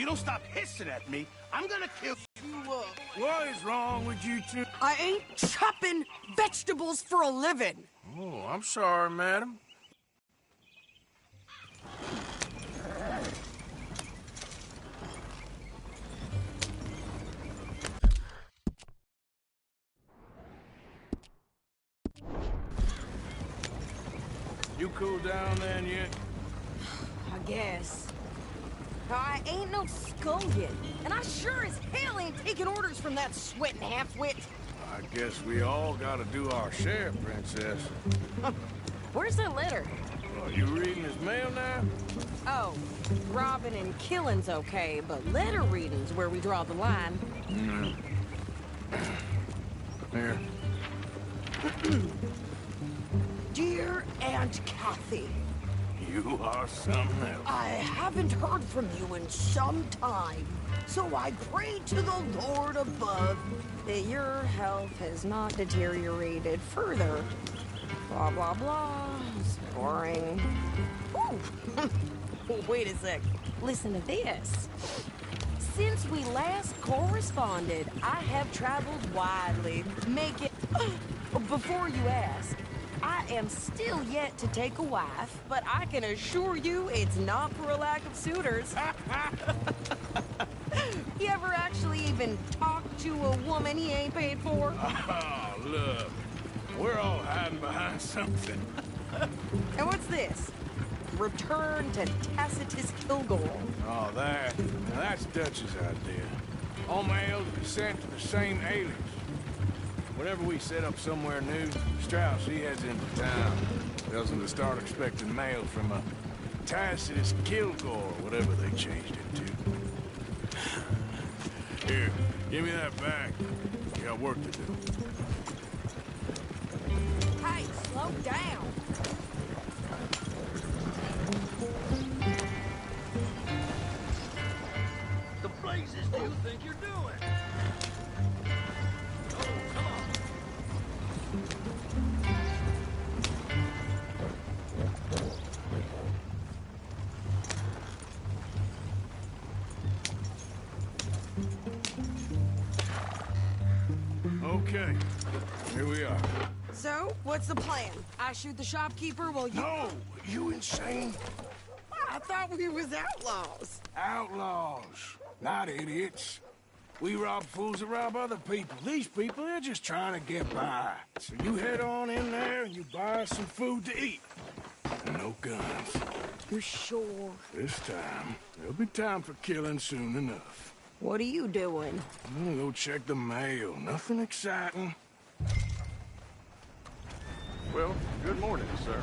don't stop hissing at me, I'm gonna kill you. What is wrong with you two? I ain't chopping vegetables for a living. Oh, I'm sorry, madam. You cool down then yet? I guess. I ain't no skullion, and I sure as hell ain't taking orders from that sweating half-wit. I guess we all gotta do our share, Princess. Where's that letter? Oh, you reading his mail now? Oh, robbing and killing's okay, but letter reading's where we draw the line. Here. Dear Aunt Kathy, You are something else. I haven't heard from you in some time, so I pray to the Lord above that your health has not deteriorated further. Blah, blah, blah. It's boring. Ooh. Wait a sec. Listen to this. Since we last corresponded, I have traveled widely. Make it... Before you ask, I am still yet to take a wife, but I can assure you it's not for a lack of suitors. You ever actually even talked to a woman he ain't paid for? Oh, look. We're all hiding behind something. And what's this? Return to Tacitus Kilgore. Oh, that's Dutch's idea. All mail to be sent to the same alias. Whenever we set up somewhere new, Strauss, he heads into town. Tells them to start expecting mail from a Tacitus Kilgore, whatever they changed it to. Here, give me that back. You got work to do. Hey, slow down. The blazes do you think you're doing? Okay, here we are. So, what's the plan? I shoot the shopkeeper while you... No, you insane? I thought we was outlaws. Outlaws, not idiots. We rob fools that rob other people. These people, they're just trying to get by. So you head on in there and you buy us some food to eat. And no guns. You're sure? This time, there'll be time for killing soon enough. What are you doing? I'm gonna go check the mail. Nothing exciting. Well, good morning, sir.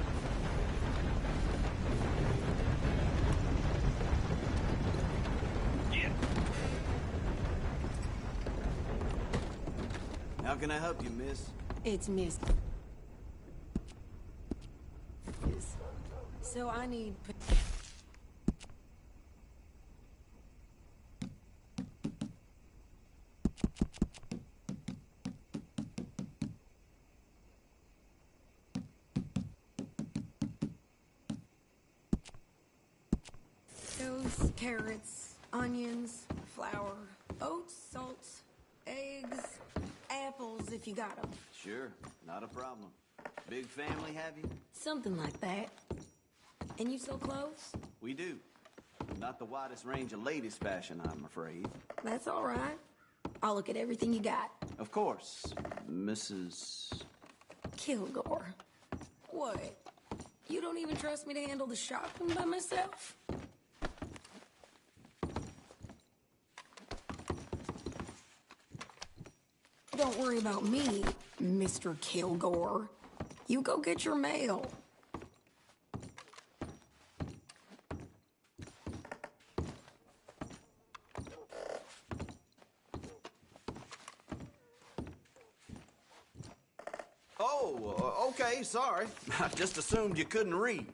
Yeah. How can I help you, miss? It's Miss. So I need... Those carrots, onions, flour, oats, salt, eggs, apples if you got them. Sure, not a problem. Big family, have you? Something like that. And you sell clothes? We do. Not the widest range of ladies' fashion, I'm afraid. That's all right. I'll look at everything you got. Of course, Mrs. Kilgore. What? You don't even trust me to handle the shopping by myself? Don't worry about me, Mr. Kilgore. You go get your mail. Oh, okay, sorry. I just assumed you couldn't read.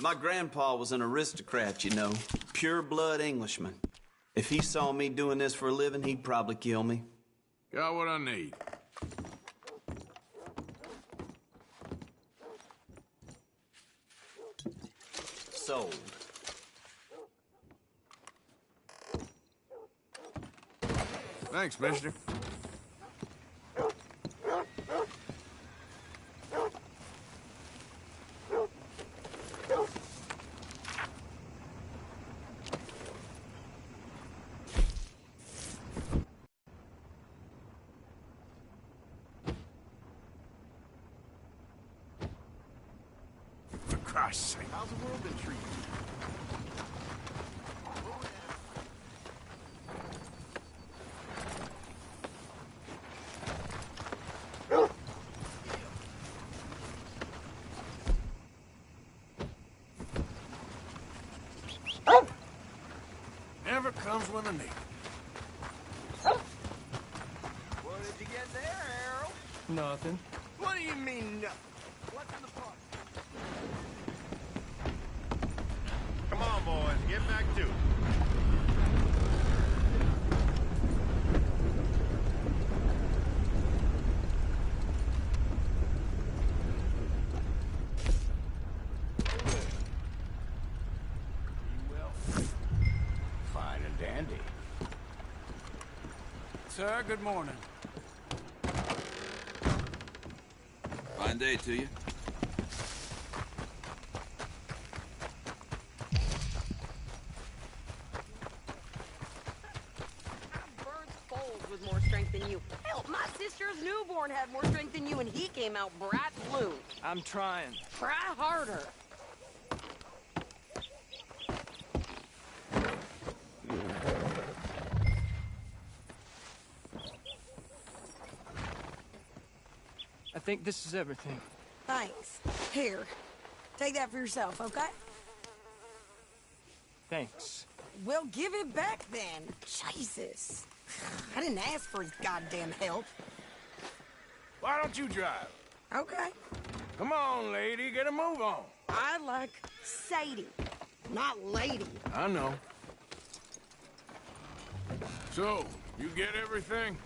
My grandpa was an aristocrat, you know. Pure-blood Englishman. If he saw me doing this for a living, he'd probably kill me. Got what I need. Sold. Thanks, mister. For Christ's sake, how's the world been treating you? Never comes when I need it. What did you get there, Harold? Nothing. What do you mean, nothing? What's in the pot? Come on, boys, get back to it. Fine and dandy. Sir, good morning. Fine day to you. Bird's foals with more strength than you. Hell, my sister's newborn had more strength than you, and he came out bright blue. I'm trying. Try harder. I think this is everything. Thanks. Here, take that for yourself, okay? Thanks. Well, give it back then. Jesus. I didn't ask for his goddamn help. Why don't you drive? Okay. Come on, lady, get a move on. I like Sadie, not lady. I know. So, you get everything?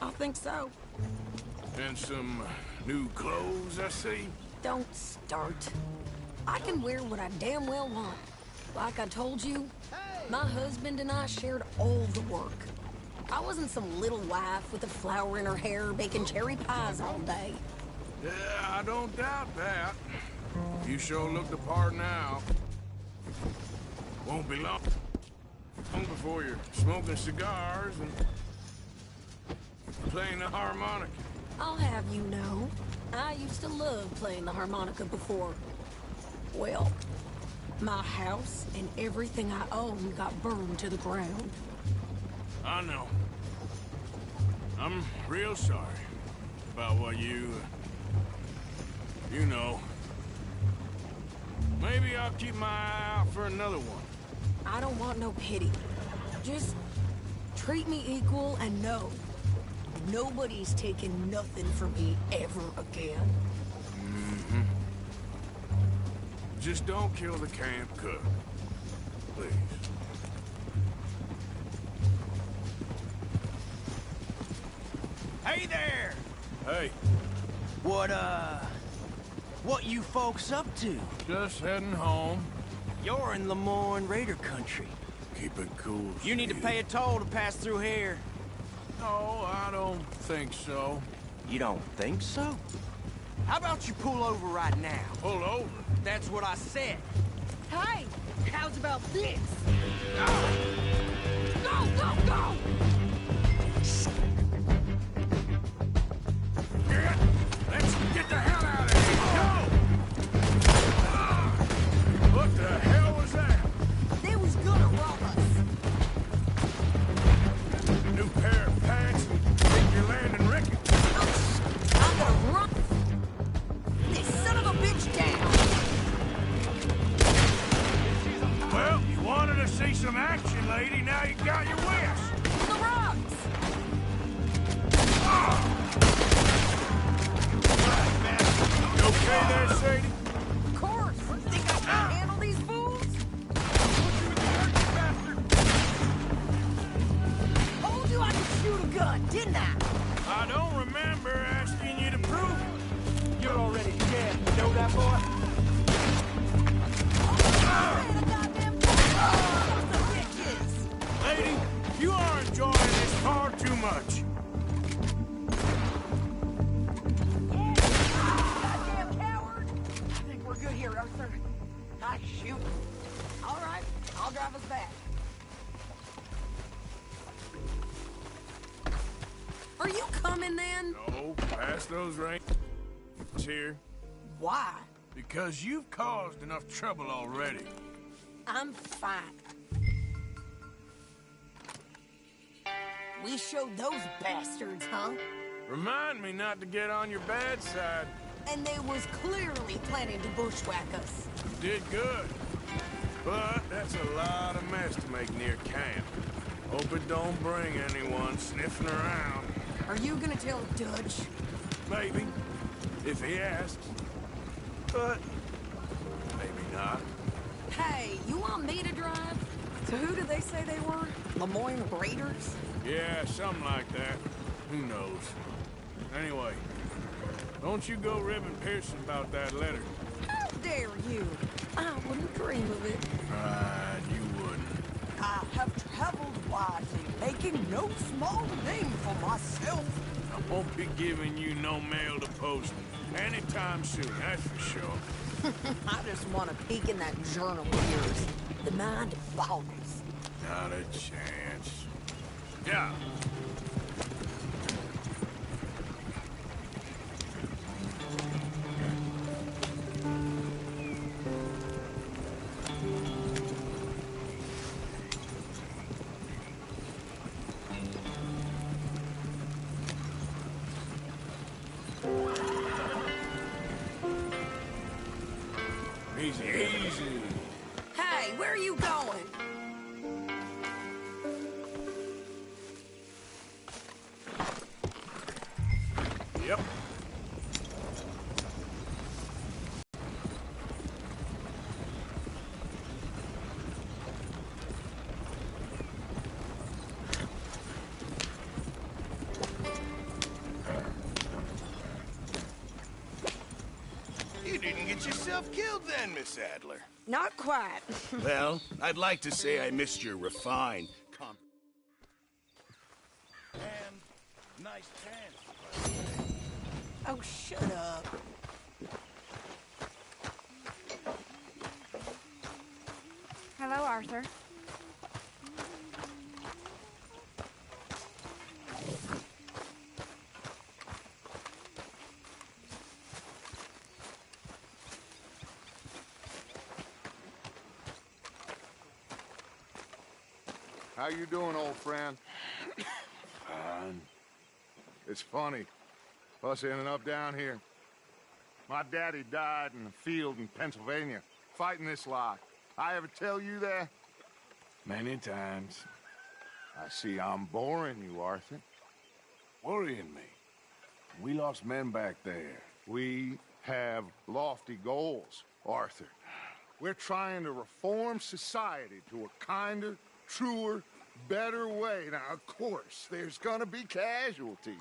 I think so. And some new clothes, I see? Don't start. I can wear what I damn well want. Like I told you, my husband and I shared all the work. I wasn't some little wife with a flower in her hair baking cherry pies all day. Yeah, I don't doubt that. You sure look the part now. Won't be long before you're smoking cigars and playing the harmonica. I'll have you know, I used to love playing the harmonica before. Well, my house and everything I own got burned to the ground. I know. I'm real sorry about what you know. Maybe I'll keep my eye out for another one. I don't want no pity. Just treat me equal and know nobody's taking nothing from me ever again. Mm-hmm. Just don't kill the camp cook. Please. Hey there! Hey, What you folks up to? just heading home. You're in Lemoyne Raider country. Keep it cool, You need to Steve. pay a toll to pass through here. No, I don't think so. You don't think so? How about you pull over right now? Pull over. That's what I said. Hey, how's about this? Ah! Go, go, go! Let's get the hell out of here! Go! Ah! What the hell was that? They was gonna rob us. New pair of pants? Think you're landing Ricky? I'm gonna run this son of a bitch down. Well, you wanted to see some action, lady. Now you got your wish. So Ask those rangers here. Why? Because you've caused enough trouble already. I'm fine. We showed those bastards, huh? Remind me not to get on your bad side. And they was clearly planning to bushwhack us. Did good. But that's a lot of mess to make near camp. Hope it don't bring anyone sniffing around. Are you gonna tell Dutch? Maybe, if he asks. But maybe not. Hey, you want me to drive? So who did they say they were? Lemoyne Raiders? Yeah, something like that. Who knows? Anyway, don't you go ribbing Pearson about that letter. How dare you? I wouldn't dream of it. Right, you wouldn't. I have traveled widely, making no small name for myself. I won't be giving you no mail to post anytime soon, that's for sure. I just want to peek in that journal of yours. The mind boggles. Not a chance. Yeah. Easy, easy. Hey, where are you going? Yep. You didn't get yourself killed then, Miss Adler. Not quite. Well, I'd like to say I missed your refined and nice pants. Oh, shut up. Hello, Arthur. How you doing, old friend? Fine. It's funny, us ending up down here. My daddy died in the field in Pennsylvania, fighting this lot. I ever tell you that? Many times. I see I'm boring you, Arthur. Worrying me. We lost men back there. We have lofty goals, Arthur. We're trying to reform society to a kinder, truer, better way. Now, of course, there's gonna be casualties.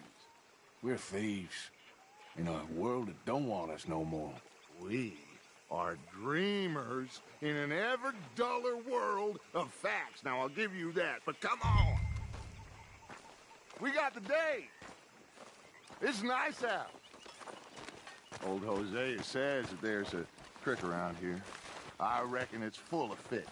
We're thieves. In a world that don't want us no more. We are dreamers in an ever duller world of facts. Now, I'll give you that, but come on. We got the day. It's nice out. Old Hosea says that there's a creek around here. I reckon it's full of fish.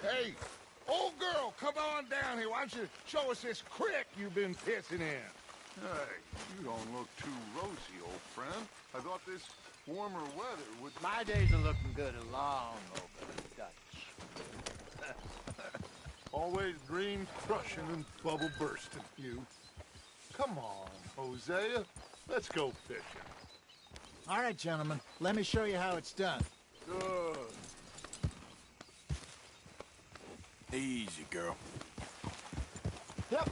Hey, old girl, come on down here. Why don't you show us this creek you've been pissing in? Hey, you don't look too rosy, old friend. I thought this warmer weather would... My days are looking good along over the Dutch. Always dreams crushing and bubble bursting, you. Come on, Hosea. Let's go fishing. All right, gentlemen. Let me show you how it's done. Good. Easy, girl. Yep.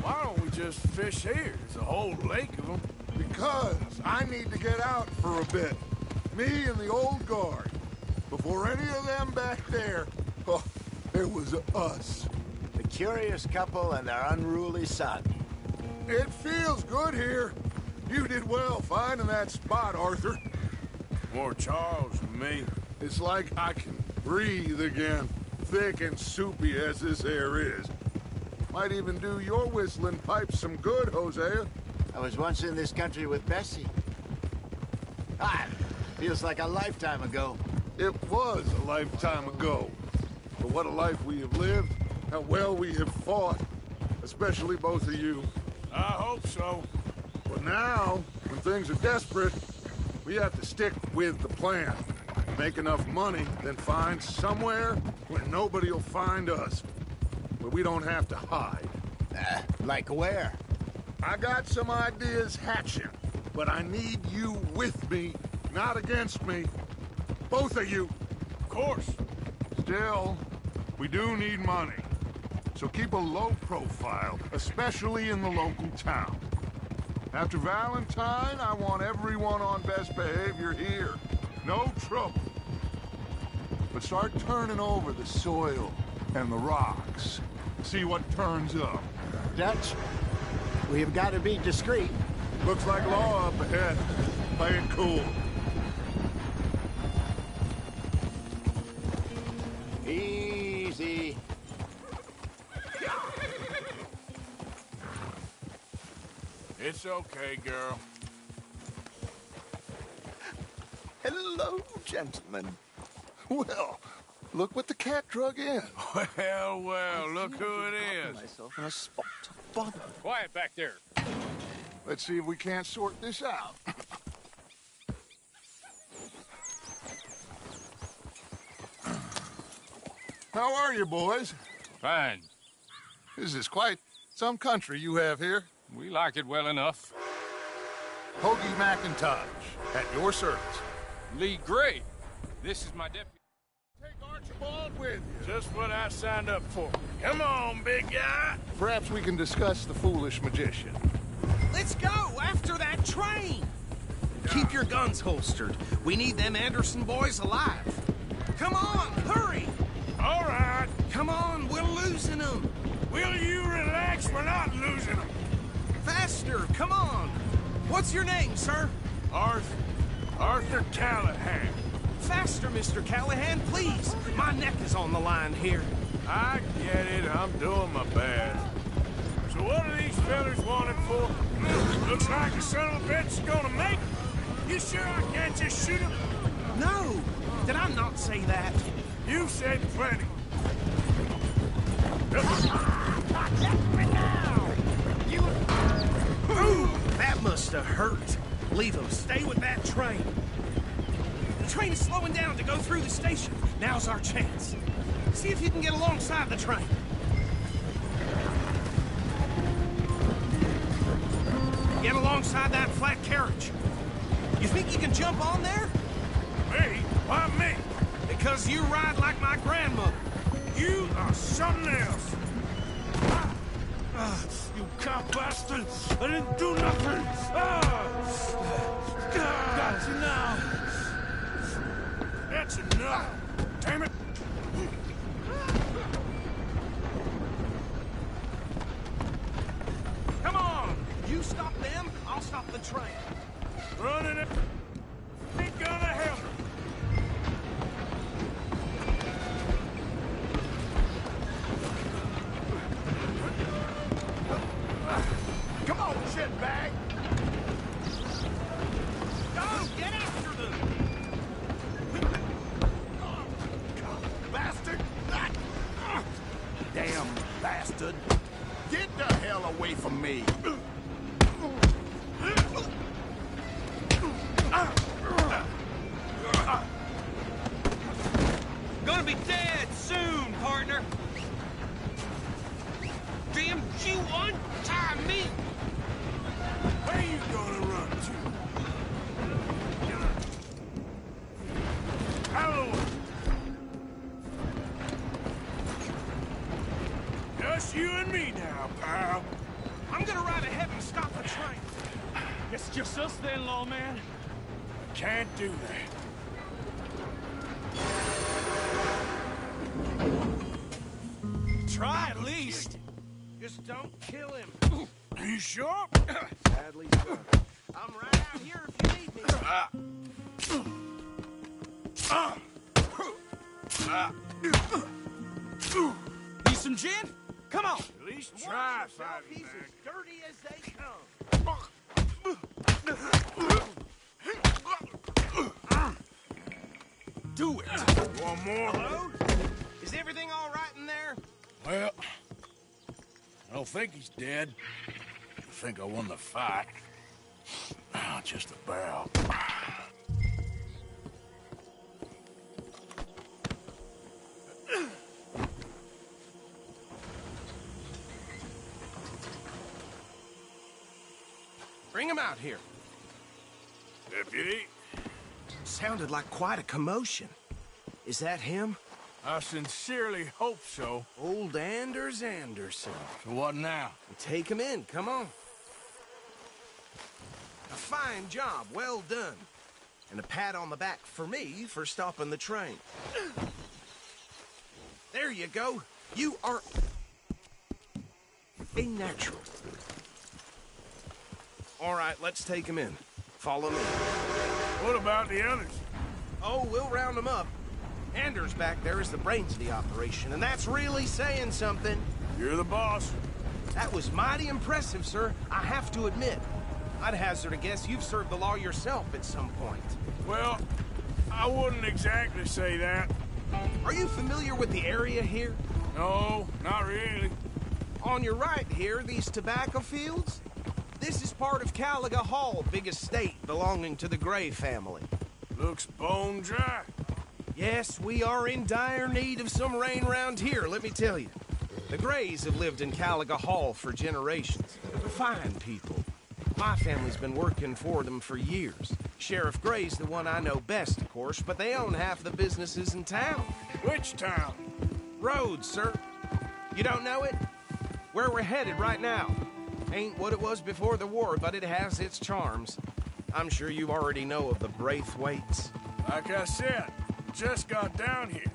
Why don't we just fish here? There's a whole lake of them. Because I need to get out for a bit. Me and the old guard. Before any of them back there, oh, it was us. The curious couple and their unruly son. It feels good here. You did well finding that spot, Arthur. More Charles than me. It's like I can breathe again. thick and soupy as this air is. Might even do your whistling pipes some good, Hosea. I was once in this country with Merci. Ah, feels like a lifetime ago. It was a lifetime ago. But what a life we have lived, how well we have fought, especially both of you. I hope so. But now, when things are desperate, we have to stick with the plan. Make enough money, then find somewhere where nobody will find us. Where we don't have to hide. Like where? I got some ideas hatching, but I need you with me, not against me. Both of you. Of course. Still, we do need money. So keep a low profile, especially in the local town. After Valentine, I want everyone on best behavior here. No trouble. But start turning over the soil and the rocks. See what turns up. Dutch, we've got to be discreet. Looks like law up ahead. Play it cool. Easy. It's okay, girl. Hello, gentlemen. Well, look what the cat drug in. Well, look who it is. Myself in a spot of bother. Quiet back there. Let's see if we can't sort this out. How are you, boys? Fine. This is quite some country you have here. We like it well enough. Hoagie McIntosh, at your service. Lee Gray. This is my deputy. Take Archibald with you. Just what I signed up for. Come on, big guy. Perhaps we can discuss the foolish magician. Let's go after that train. Keep your guns holstered. We need them Anderson boys alive. Come on, hurry. All right. Come on, we're losing them. Will you relax? We're not losing them. Faster, come on. What's your name, sir? Arthur Callahan. Faster, Mr. Callahan, please. My neck is on the line here. I get it. I'm doing my best. So what are these fellas wanted for? Looks like the son of a bitch is gonna make it. You sure I can't just shoot him? No. Did I not say that? You said plenty. Ooh, that must have hurt. Leave him. Stay with that train. The train is slowing down to go through the station. Now's our chance. See if you can get alongside the train. Get alongside that flat carriage. You think you can jump on there? Me? Why me? Because you ride like my grandmother. You are something else. You cop bastard! I didn't do nothing! Got you now! That's enough! Damn it! Come on! You stop them, I'll stop the train. Running it ain't gonna help. Come on, shitbag! Go, get after them! Bastard! Damn bastard! Get the hell away from me! Gonna be dead soon, partner! Damn you untie me! Where you gonna run to? Hello! Just you and me now, pal. I'm gonna ride ahead and stop the train. Guess it's just us then, lawman. Can't do that. Try at least. Just don't kill him. Are you sure? Sadly so. I'm right out here if you need me. Need some gin? Come on. At least try fighting He's back. as dirty as they come. Do it. One more? Hello? Is everything all right in there? Well, I don't think he's dead. I think I won the fight. Just about. Bring him out here. Deputy, Sounded like quite a commotion. Is that him? I sincerely hope so. Old Anders Anderson. So what now? Take him in, come on. A fine job, well done. And a pat on the back for me for stopping the train. There you go. You are a natural. All right, let's take him in. Follow me. What about the others? Oh, we'll round them up. Anders back there is the brains of the operation, and that's really saying something. You're the boss. That was mighty impressive, sir. I have to admit. I'd hazard a guess you've served the law yourself at some point. Well, I wouldn't exactly say that. Are you familiar with the area here? No, not really. On your right here, these tobacco fields? This is part of Caliga Hall, big estate belonging to the Gray family. Looks bone dry. Yes, we are in dire need of some rain round here, let me tell you. The Grays have lived in Caliga Hall for generations. Fine people. My family's been working for them for years. Sheriff Gray's the one I know best, of course, but they own half the businesses in town. Which town? Rhodes, sir. You don't know it? Where we're headed right now. Ain't what it was before the war, but it has its charms. I'm sure you already know of the Braithwaites. Like I said, just got down here.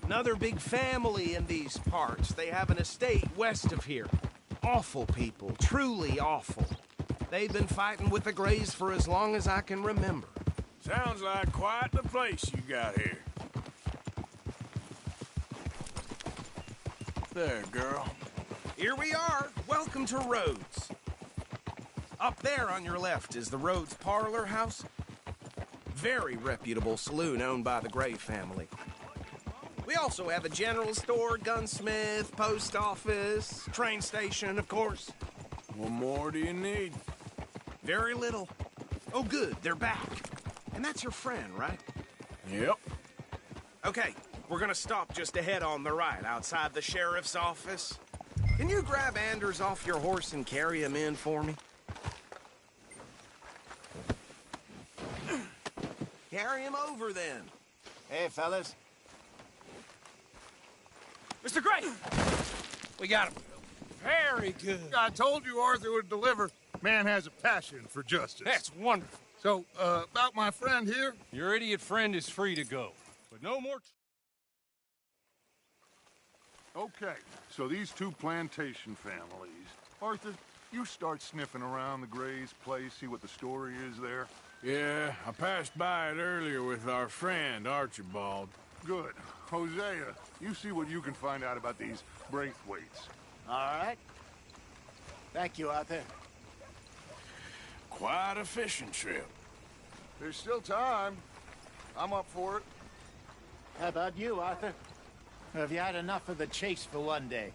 Another big family in these parts. They have an estate west of here. Awful people, truly awful. They've been fighting with the Grays for as long as I can remember. Sounds like quite the place you got here. There, girl. Here we are. Welcome to Rhodes. Up there on your left is the Rhodes Parlor House. Very reputable saloon owned by the Gray family. We also have a general store, gunsmith, post office, train station, of course. What more do you need? Very little. Oh, good, they're back. And that's your friend, right? Yep. Okay, we're gonna stop just ahead on the right, outside the sheriff's office. Can you grab Anders off your horse and carry him in for me? Carry him over, then. Hey, fellas. Mr. Gray! We got him. Very good. I told you Arthur would deliver. Man has a passion for justice. That's wonderful. So, about my friend here? Your idiot friend is free to go. But no more... Okay, so these two plantation families. Arthur, you start sniffing around the Gray's place, see what the story is there. Yeah, I passed by it earlier with our friend, Archibald. Good. Hosea, you see what you can find out about these Braithwaites. All right. Thank you, Arthur. Quite a fishing trip. There's still time. I'm up for it. How about you, Arthur? Have you had enough of the chase for one day?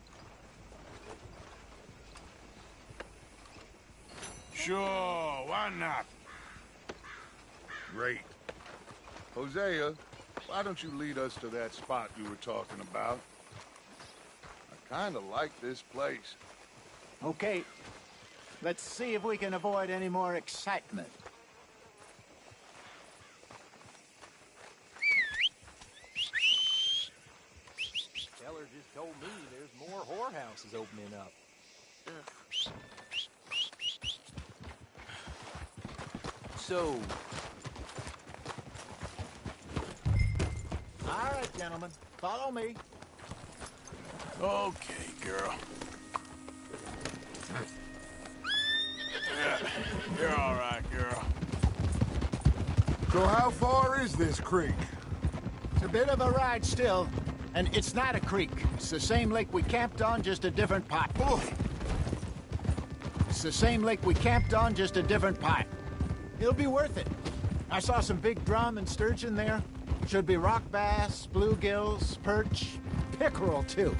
Sure, why not? Great. Hosea, why don't you lead us to that spot you were talking about? I kind of like this place. Okay. Let's see if we can avoid any more excitement. Teller just told me there's more whorehouses opening up. So... All right, gentlemen. Follow me. Okay, girl. Yeah, you're all right, girl. So how far is this creek? It's a bit of a ride still. And it's not a creek. It's the same lake we camped on, just a different pipe. Oh. It's the same lake we camped on, just a different pipe. It'll be worth it. I saw some big drum and sturgeon there. Should be rock bass, bluegills, perch, pickerel, too.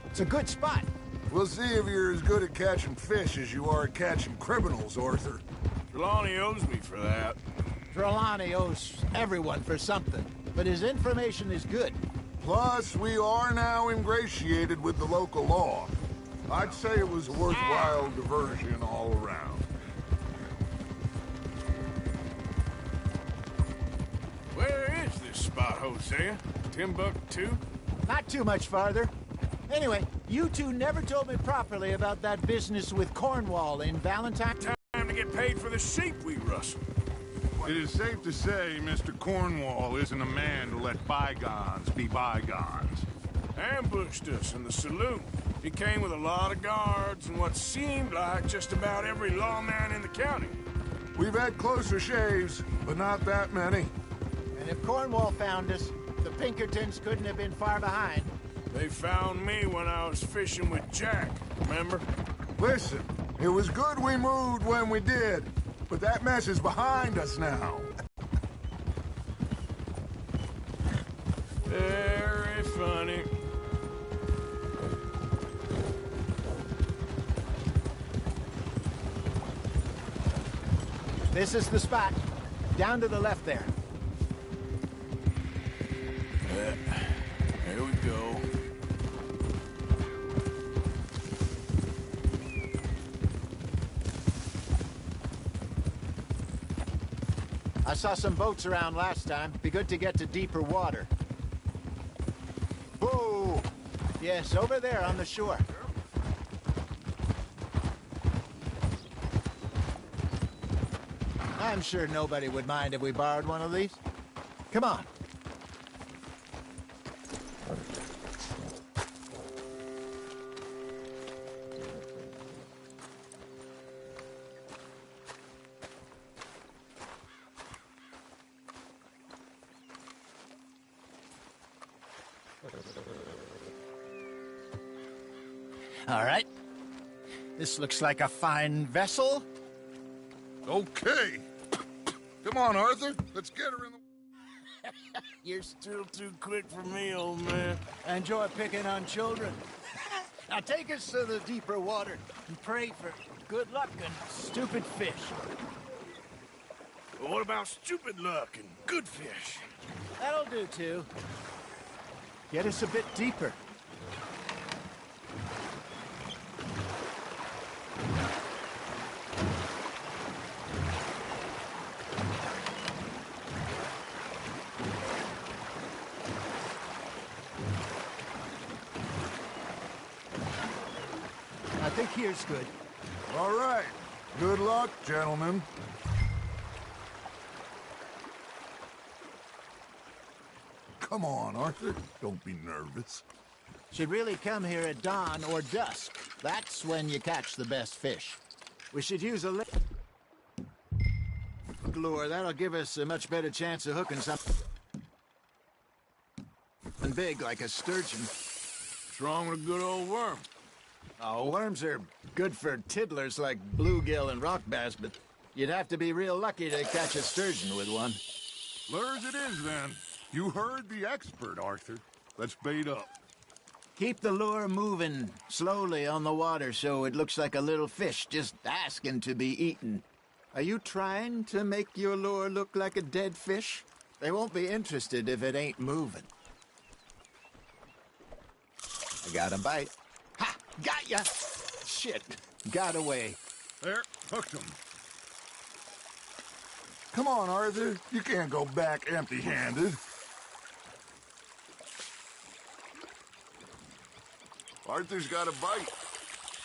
It's a good spot. We'll see if you're as good at catching fish as you are at catching criminals, Arthur. Trelawney owes me for that. Trelawney owes everyone for something, but his information is good. Plus, we are now ingratiated with the local law. I'd say it was a worthwhile diversion all around. Where is this spot, Hosea? Timbuktu? Not too much farther. Anyway, you two never told me properly about that business with Cornwall in Valentine. Time to get paid for the sheep we rustle. It is safe to say Mr. Cornwall isn't a man to let bygones be bygones. Ambushed us in the saloon. He came with a lot of guards and what seemed like just about every lawman in the county. We've had closer shaves, but not that many. And if Cornwall found us, the Pinkertons couldn't have been far behind. They found me when I was fishing with Jack, remember? Listen, it was good we moved when we did, but that mess is behind us now. Very funny. This is the spot. Down to the left there. There we go. I saw some boats around last time. Be good to get to deeper water. Whoa! Yes, over there on the shore. I'm sure nobody would mind if we borrowed one of these. Come on. All right. This looks like a fine vessel. Okay. Come on, Arthur. Let's get her in the... You're still too quick for me, old man. I enjoy picking on children. Now take us to the deeper water and pray for good luck and stupid fish. Well, what about stupid luck and good fish? That'll do, too. Get us a bit deeper. I think here's good. All right. Good luck, gentlemen. Come on, Arthur. Don't be nervous. Should really come here at dawn or dusk. That's when you catch the best fish. We should use a lure. That'll give us a much better chance of hooking something big like a sturgeon. What's wrong with a good old worm? Oh, worms are good for tiddlers like bluegill and rock bass, but you'd have to be real lucky to catch a sturgeon with one. Lures it is, then. You heard the expert, Arthur. Let's bait up. Keep the lure moving slowly on the water so it looks like a little fish just asking to be eaten. Are you trying to make your lure look like a dead fish? They won't be interested if it ain't moving. I got a bite. Ha! Got ya! Shit. Got away. There, hooked him. Come on, Arthur. You can't go back empty-handed. Arthur's got a bite.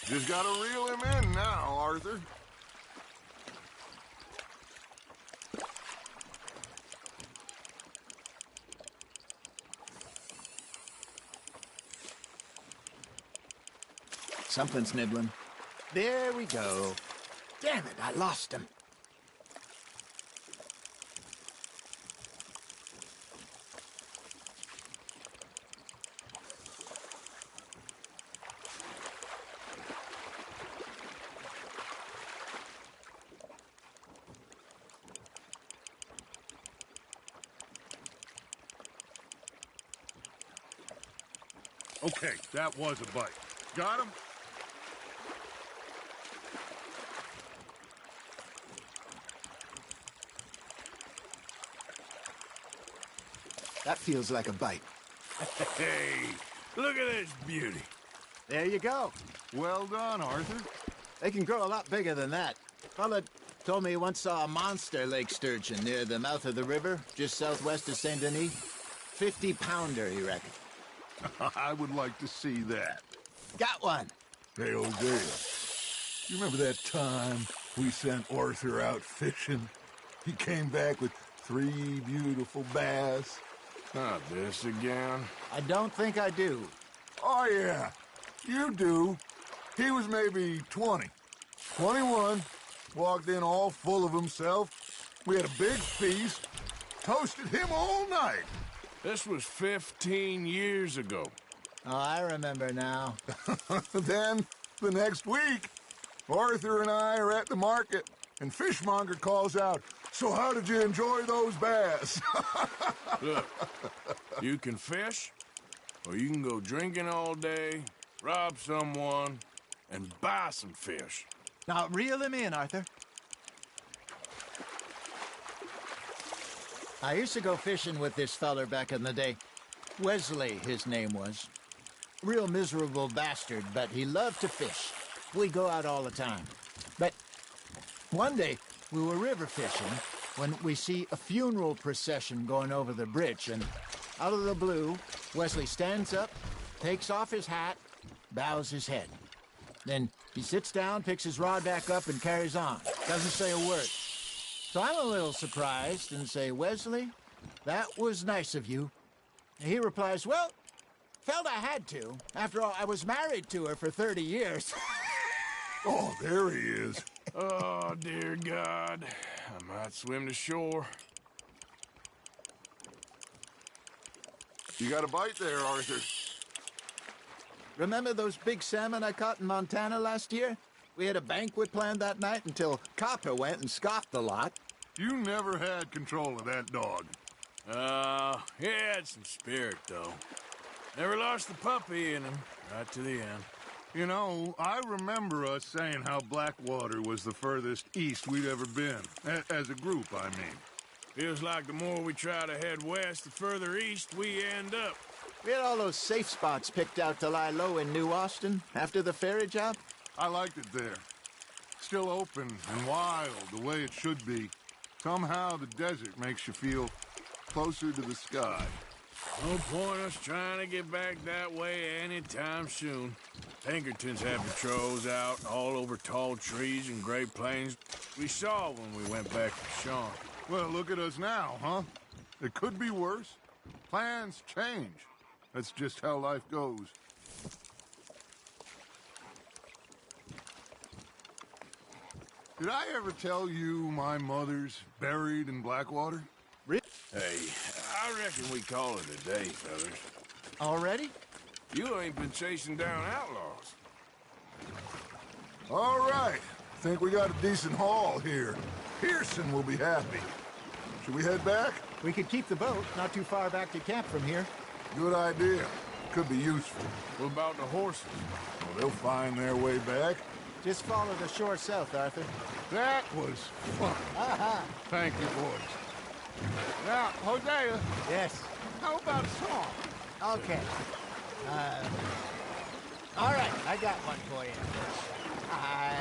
Just gotta reel him in now, Arthur. Something's nibbling. There we go. Damn it, I lost him. Okay, that was a bite. Got him? That feels like a bite. Hey, look at this beauty. There you go. Well done, Arthur. They can grow a lot bigger than that. Fella told me he once saw a monster lake sturgeon near the mouth of the river, just southwest of Saint Denis. 50-pounder, he reckoned. I would like to see that. Got one. Hey, old Dale. You remember that time we sent Arthur out fishing? He came back with 3 beautiful bass. Not this again. I don't think I do. Oh, yeah. You do. He was maybe 20. 21. Walked in all full of himself. We had a big feast. Toasted him all night. This was 15 years ago. Oh, I remember now. Then, the next week, Arthur and I are at the market, and Fishmonger calls out, "So how did you enjoy those bass?" Look, you can fish, or you can go drinking all day, rob someone, and buy some fish. Now, reel him in, Arthur. I used to go fishing with this feller back in the day. Wesley, his name was. Real miserable bastard, but he loved to fish. We'd go out all the time. But one day, we were river fishing when we see a funeral procession going over the bridge, and out of the blue, Wesley stands up, takes off his hat, bows his head. Then he sits down, picks his rod back up, and carries on. Doesn't say a word. So I'm a little surprised and say, "Wesley, that was nice of you." And he replies, "Well, felt I had to. After all, I was married to her for 30 years. Oh, there he is. Oh, dear God. I might swim to shore. You got a bite there, Arthur. Remember those big salmon I caught in Montana last year? We had a banquet planned that night until Copper went and scoffed the lot. You never had control of that dog. He had some spirit, though. Never lost the puppy in him, right to the end. You know, I remember us saying how Blackwater was the furthest east we'd ever been. As a group, I mean. Feels like the more we try to head west, the further east we end up. We had all those safe spots picked out to lie low in New Austin after the ferry job. I liked it there. Still open and wild, the way it should be. Somehow the desert makes you feel closer to the sky. No point us trying to get back that way anytime soon. Pinkertons had patrols out all over tall trees and Great Plains. We saw when we went back to Sean. Well, look at us now, huh? It could be worse. Plans change. That's just how life goes. Did I ever tell you my mother's buried in Blackwater? Hey, I reckon we call it a day, fellas. Already? You ain't been chasing down outlaws. All right. Think we got a decent haul here. Pearson will be happy. Should we head back? We could keep the boat not too far back to camp from here. Good idea. Could be useful. What about the horses? Well, they'll find their way back. Just follow the shore south, Arthur. That was fun. Thank you, boys. Now, Hosea, Yes. how about a song? Okay. All right, I got one for you. I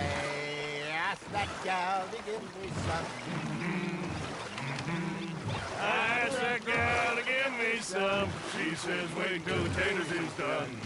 asked that gal to give me some. I asked that gal to give me some. She says, wait till the taters is done.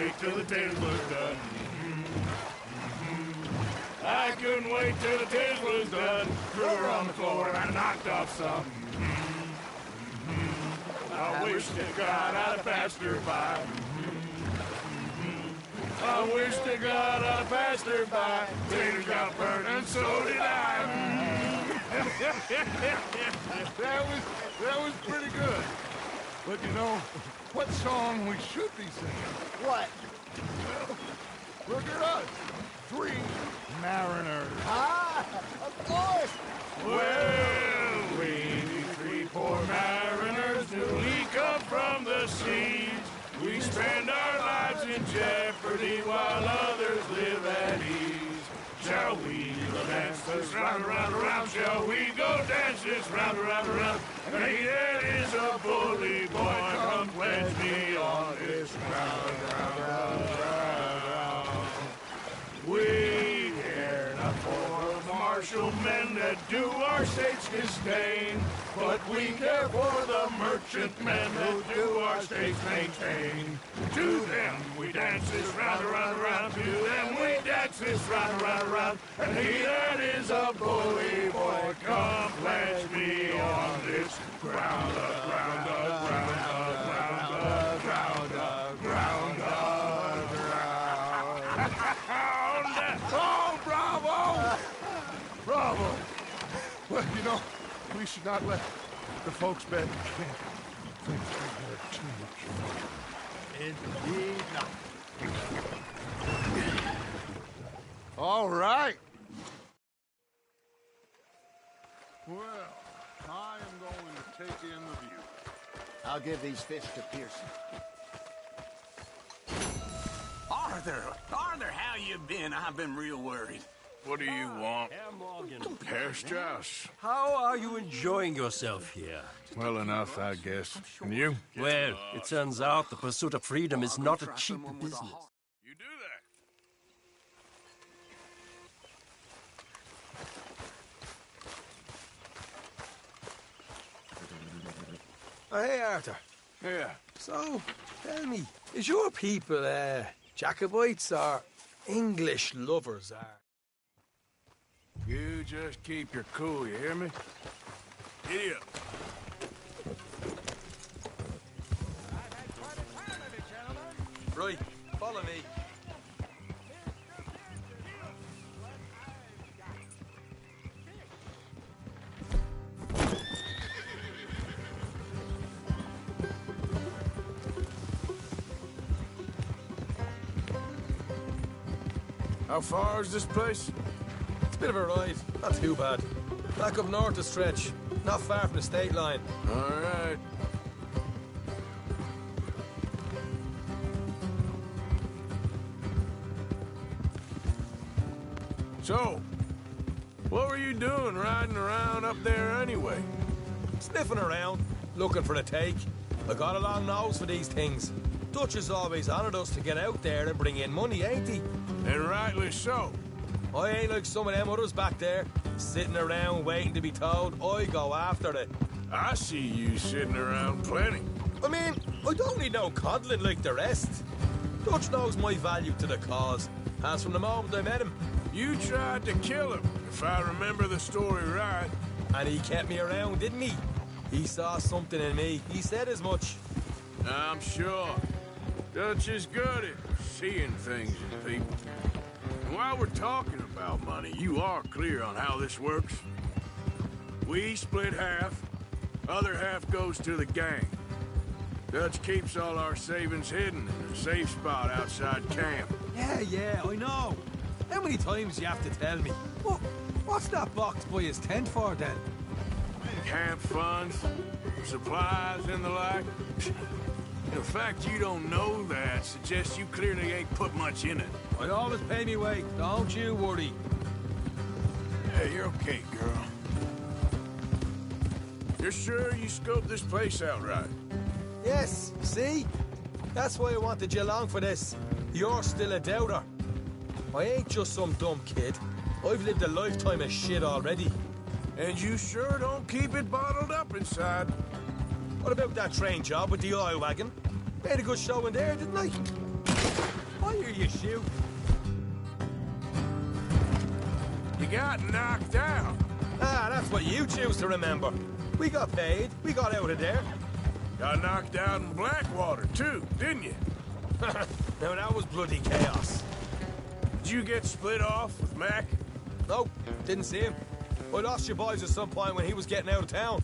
wait till the tales was done. I couldn't wait till the tales was done. Threw her on the floor and I knocked off some. I wish to God I'd have passed her by. I wish to God I'd have passed her by. Taters got burnt and so did I. that was pretty good. But you know, what song we should be singing? What? Well, look at us. 3 mariners. Ah, of course. Well, we 3 poor mariners newly come from the seas. We spend our lives in jeopardy while others live at ease. Shall we go dance this round, around, around? Shall we go dance this round, around, around? And he that is a bully boy, come pledge me on this round, round, round, round. We care not for the martial men that do our state's disdain, but we care for the merchant men who do our state's maintain. To them we dance this round, around, around. To them we dance this round, around, around. And he that is a bully boy, come pledge me on this ground, ground, ground, ground, ground, ground, ground. Oh, bravo! Bravo! Well, you know, we should not let the folks back in camp think we had too much fun. Indeed not. All right. Well, I am going to take in the view. I'll give these fish to Pearson. Arthur, how you been? I've been real worried. What do you want? Herr Morgan. Herr Strauss. How are you enjoying yourself here? Well enough, I guess. And you? Well, it turns out the pursuit of freedom is not a cheap business. You do that. Oh, hey, Arthur. Yeah. So, tell me, is your people, Jacobites or English lovers, You just keep your cool, you hear me? Giddy up. Right, follow me. How far is this place? It's a bit of a ride, not too bad. Back up north a stretch, not far from the state line. All right. So, what were you doing riding around up there anyway? Sniffing around, looking for a take. I got a long nose for these things. Dutch has always honoured us to get out there and bring in money, ain't he? And rightly so. I ain't like some of them others back there, sitting around waiting to be told. I go after it. I see you sitting around plenty. I mean, I don't need no coddling like the rest. Dutch knows my value to the cause, as from the moment I met him. You tried to kill him, if I remember the story right. And he kept me around, didn't he? He saw something in me. He said as much. I'm sure. Dutch is good at seeing things in people. And while we're talking about money, you are clear on how this works? We split half, other half goes to the gang. Dutch keeps all our savings hidden in a safe spot outside camp. Yeah, I know. How many times do you have to tell me? What's that box by his tent for, then? Camp funds, supplies, and the like. The fact you don't know that suggests you clearly ain't put much in it. I always pay me way, don't you worry. Hey, you're okay, girl. You're sure you scoped this place out right? Yes, see? That's why I wanted you along for this. You're still a doubter. I ain't just some dumb kid. I've lived a lifetime of shit already. And you sure don't keep it bottled up inside. What about that train job with the oil wagon? Made a good show in there, didn't I? I hear you shoot. You got knocked out. Ah, that's what you choose to remember. We got paid. We got out of there. Got knocked out in Blackwater, too, didn't you? Now, that was bloody chaos. Did you get split off with Mac? Nope, didn't see him. I lost your boys at some point when he was getting out of town.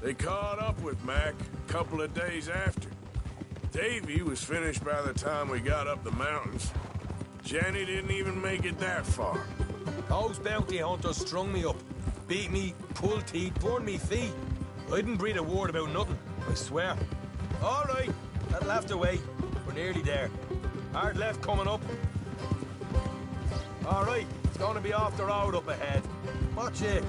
They caught up with Mac a couple of days after. Davy was finished by the time we got up the mountains. Jenny didn't even make it that far. Those bounty hunters strung me up. Beat me, pulled teeth, burned me feet. I didn't breathe a word about nothing, I swear. All right, that'll have to wait. We're nearly there. Hard left coming up. All right, it's going to be off the road up ahead. Watch it.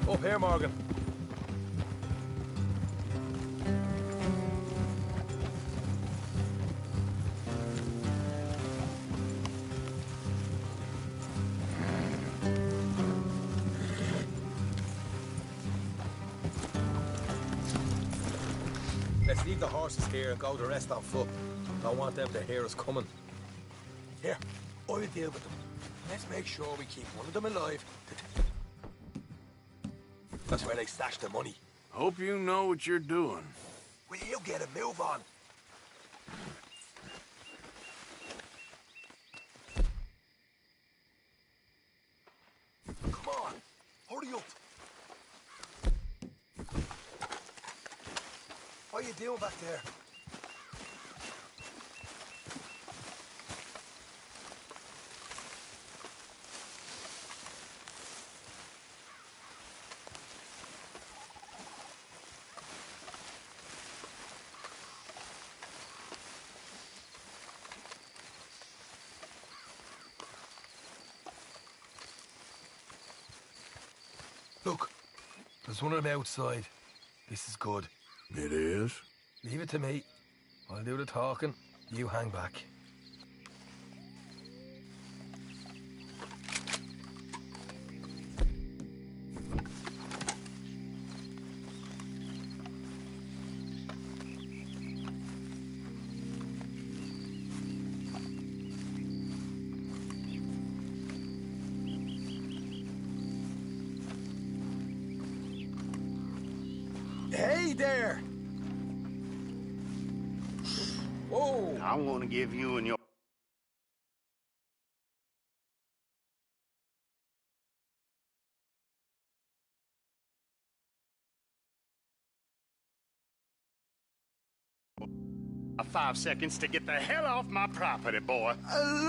Up here, Morgan. Let's leave the horses here and go the rest on foot. Don't want them to hear us coming. Here, I'll deal with them. Let's make sure we keep one of them alive. That's where they stash the money. Hope you know what you're doing. Will you get a move on? Come on, hurry up. What are you doing back there? Look, there's one of them outside. This is good. It is? Leave it to me. I'll do the talking. You hang back. Hey there! Whoa! I want to give you and your... ...5 seconds to get the hell off my property, boy.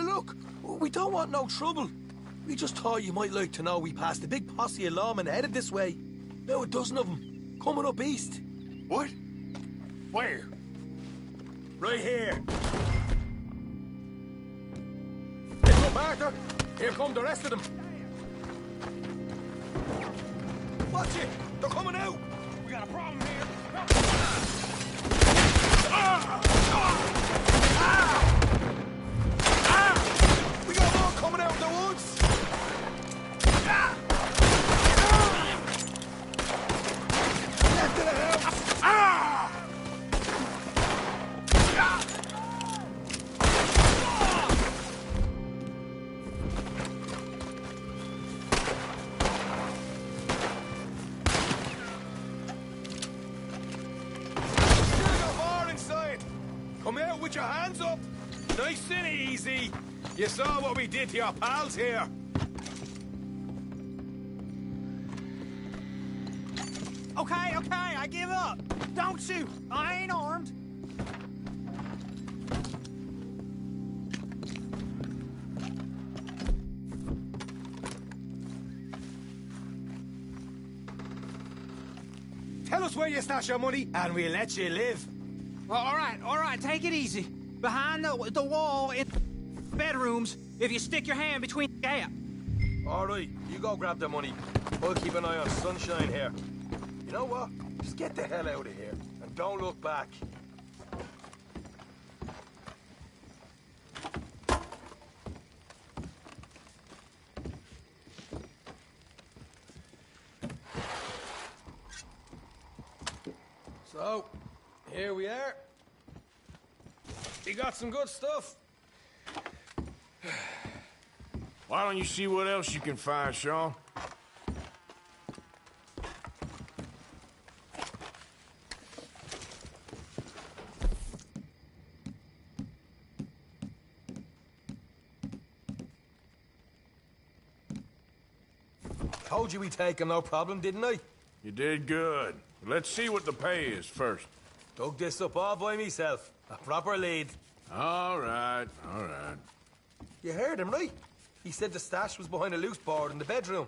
Look, we don't want no trouble. We just thought you might like to know we passed a big posse of lawmen headed this way. Now a dozen of them, coming up east. What? Where? Right here. Let's go, Arthur. Here come the rest of them. Watch it! They're coming out! We got a problem here. We got more coming out of the woods! Left of the house! Come out with your hands up! Nice and easy! You saw what we did to your pals here! Okay, I give up. Don't shoot. I ain't armed. Tell us where you stash your money, and we'll let you live. Well, all right, take it easy. Behind the wall in bedrooms, if you stick your hand between the gap. All right, you go grab the money. I'll keep an eye on Sunshine here. You know what? Just get the hell out of here, and don't look back. So, Here we are. You got some good stuff. Why don't you see what else you can find, Sean? Told you we'd take him, no problem, didn't I? You did good. Let's see what the pay is first. Dug this up all by myself. A proper lead. All right, all right. You heard him, right? He said the stash was behind a loose board in the bedroom.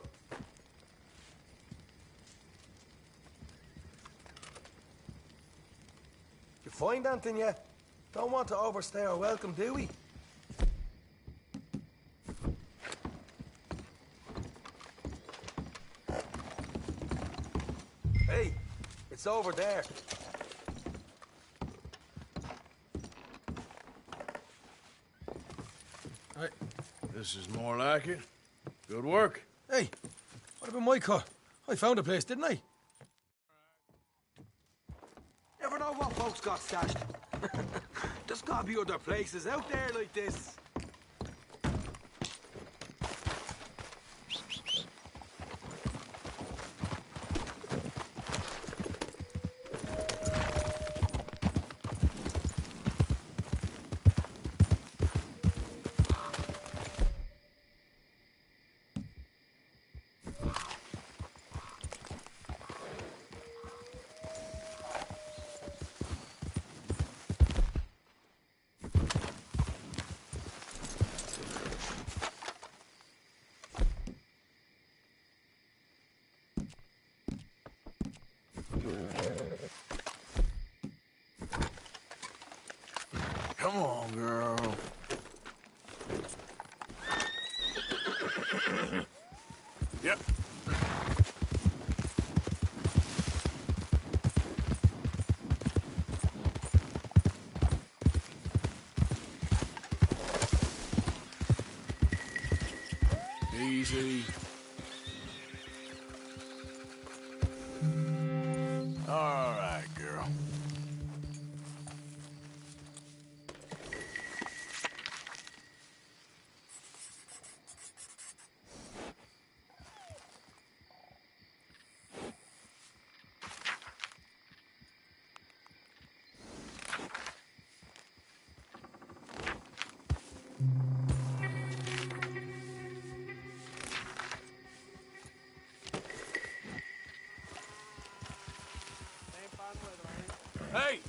You find anything yet? Don't want to overstay our welcome, do we? Hey, it's over there. Hey, this is more like it. Good work. Hey, what about my car? I found a place, didn't I? Never know what folks got stashed. There's gotta be other places out there like this. Come on, girl. Yep. Easy. All right, girl. Hey,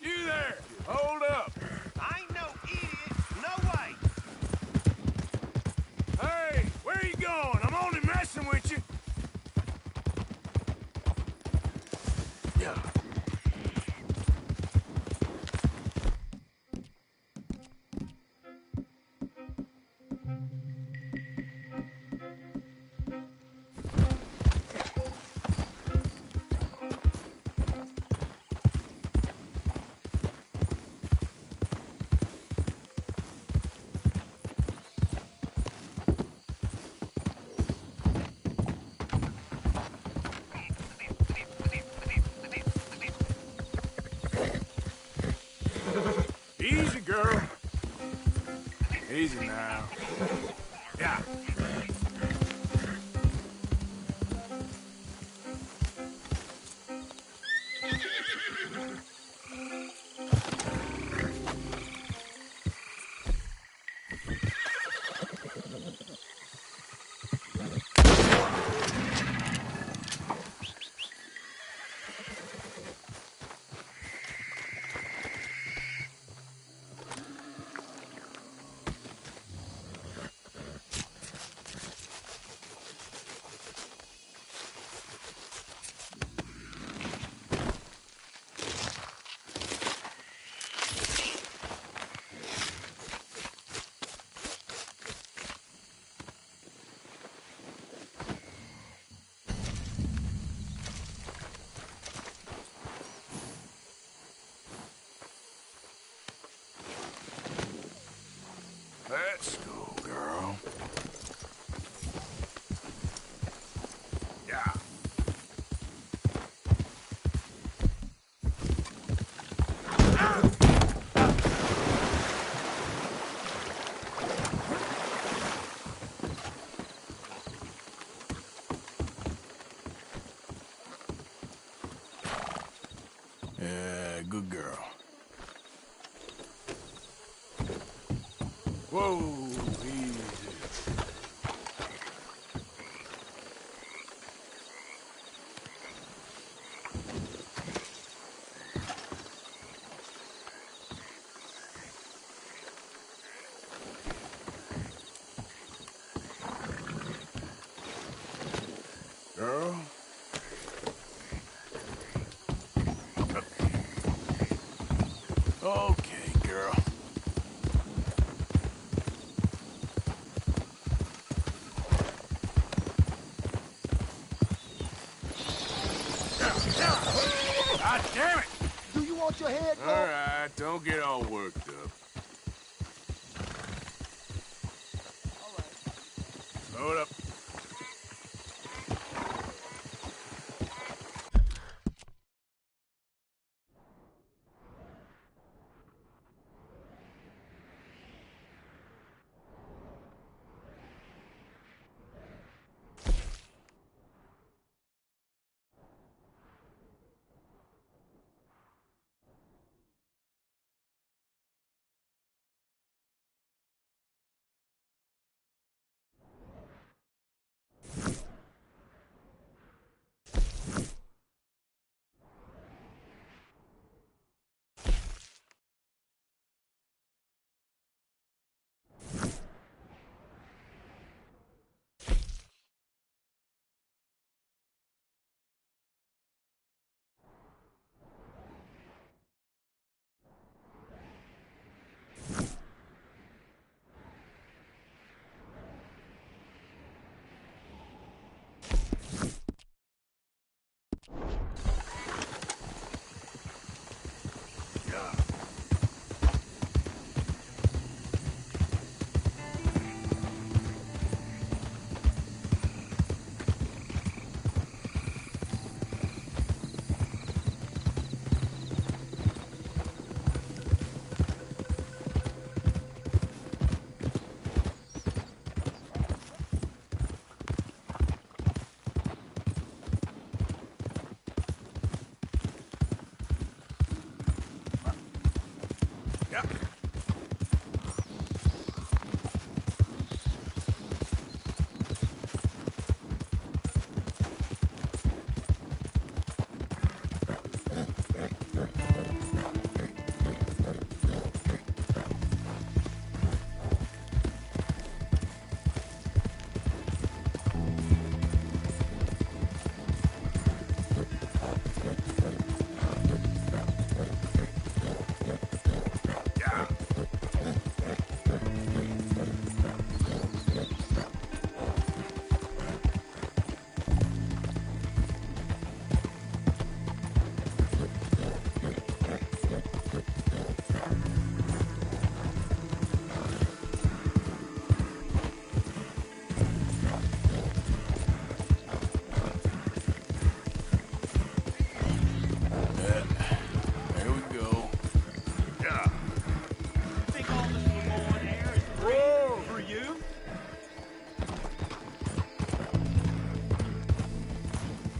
you there! Hold up! I ain't no idiot. No way. Hey, where are you going? I'm only messing with you. Yeah. Easy, girl. Easy now. Yeah. Good girl. Whoa, easy. Girl. Okay, girl. God damn it! Do you want your head? All right, don't get all worked up. All right. Load up.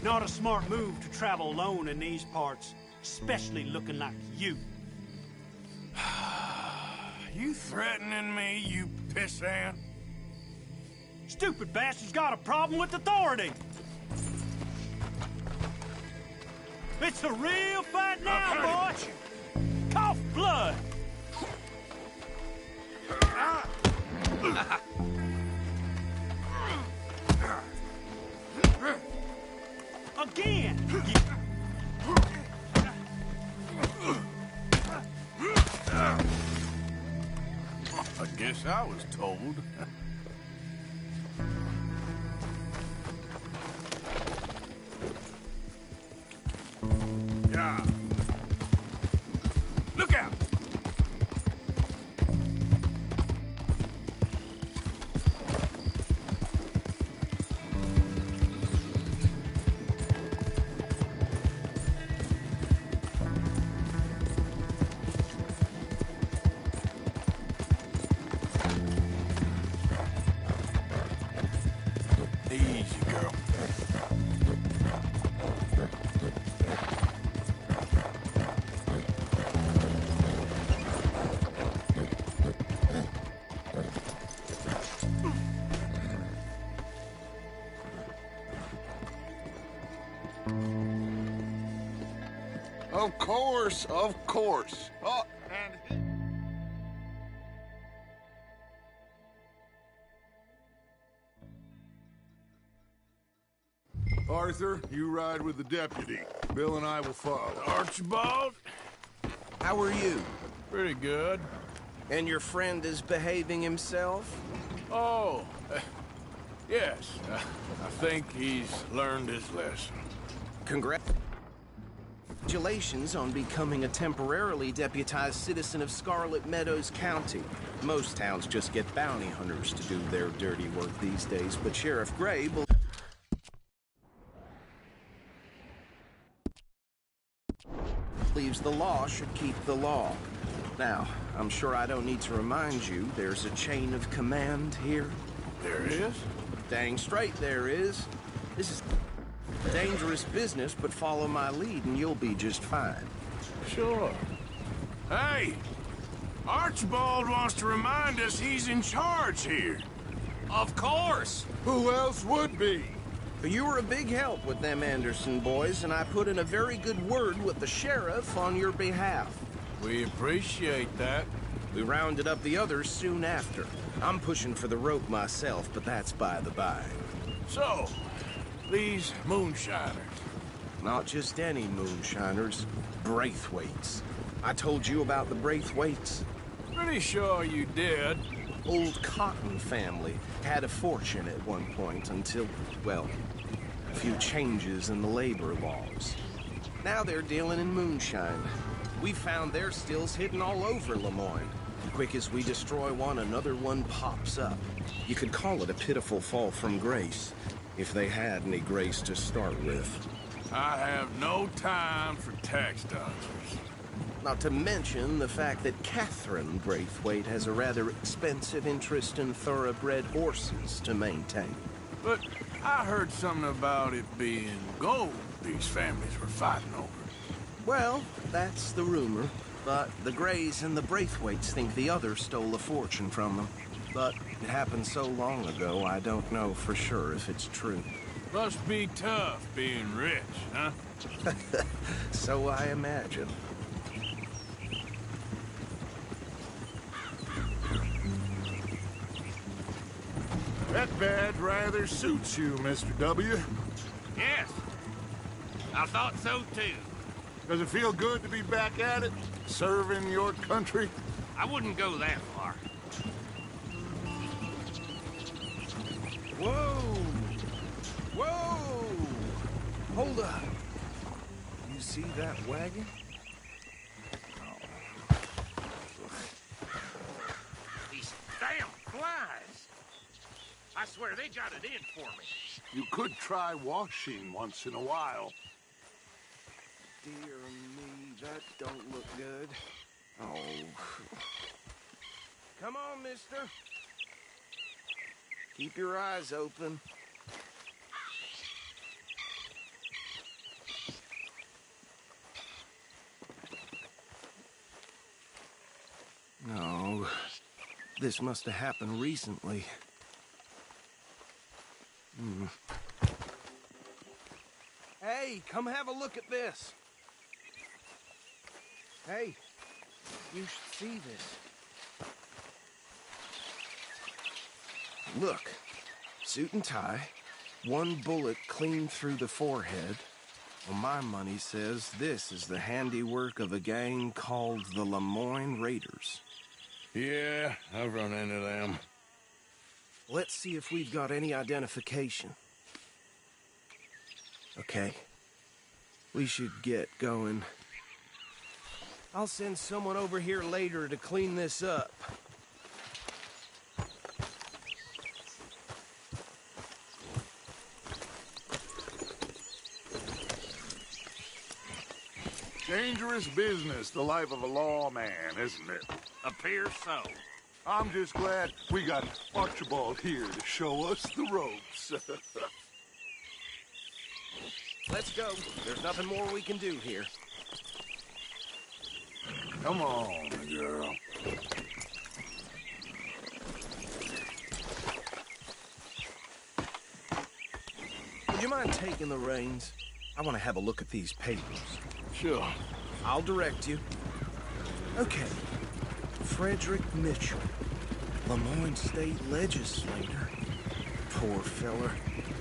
Not a smart move to travel alone in these parts, especially looking like you. You threatening me, you pissant? Stupid bastard's got a problem with authority. It's a real fight now, boy. Cough blood. Again! I guess I was told. Yeah. Look out! Of course, of course. Oh, and... Arthur, you ride with the deputy. Bill and I will follow. Archibald? How are you? Pretty good. And your friend is behaving himself? Oh, yes. I think he's learned his lesson. Congratulations on becoming a temporarily deputized citizen of Scarlet Meadows County. Most towns just get bounty hunters to do their dirty work these days, but Sheriff Gray believes the law should keep the law. Now, I'm sure I don't need to remind you, there's a chain of command here. There is? Dang straight there is. This is dangerous business, but follow my lead and you'll be just fine. Sure. Hey! Archibald wants to remind us he's in charge here. Of course! Who else would be? You were a big help with them Anderson boys, and I put in a very good word with the sheriff on your behalf. We appreciate that. We rounded up the others soon after. I'm pushing for the rope myself, but that's by the by. So, these moonshiners. Not just any moonshiners. Braithwaites. I told you about the Braithwaites? Pretty sure you did. Old Cotton family had a fortune at one point until, well, a few changes in the labor laws. Now they're dealing in moonshine. We found their stills hidden all over Lemoyne. Quick as we destroy one, another one pops up. You could call it a pitiful fall from grace, if they had any grace to start with. I have no time for tax dodgers. Not to mention the fact that Catherine Braithwaite has a rather expensive interest in thoroughbred horses to maintain. But I heard something about it being gold these families were fighting over. Well, that's the rumor. But the Grays and the Braithwaites think the other stole a fortune from them. But it happened so long ago, I don't know for sure if it's true. Must be tough being rich, huh? So I imagine. That badge rather suits you, Mr. W. Yes. I thought so, too. Does it feel good to be back at it? Serving your country? I wouldn't go that far. Whoa! Whoa! Hold up. You see that wagon? These damn flies. I swear they got it in for me. You could try washing once in a while. Dear me, that don't look good. Oh. Come on, mister. Keep your eyes open. No. This must have happened recently. Hey, come have a look at this. Hey, you should see this. Look, suit and tie, one bullet clean through the forehead. Well, my money says this is the handiwork of a gang called the Lemoyne Raiders. Yeah, I've run into them. Let's see if we've got any identification. Okay. We should get going. I'll send someone over here later to clean this up. Dangerous business, the life of a lawman, isn't it? Appears so. I'm just glad we got Archibald here to show us the ropes. Let's go. There's nothing more we can do here. Come on, girl. Would you mind taking the reins? I want to have a look at these papers. Sure. I'll direct you. Okay. Frederick Mitchell, Lemoyne State Legislator. Poor feller.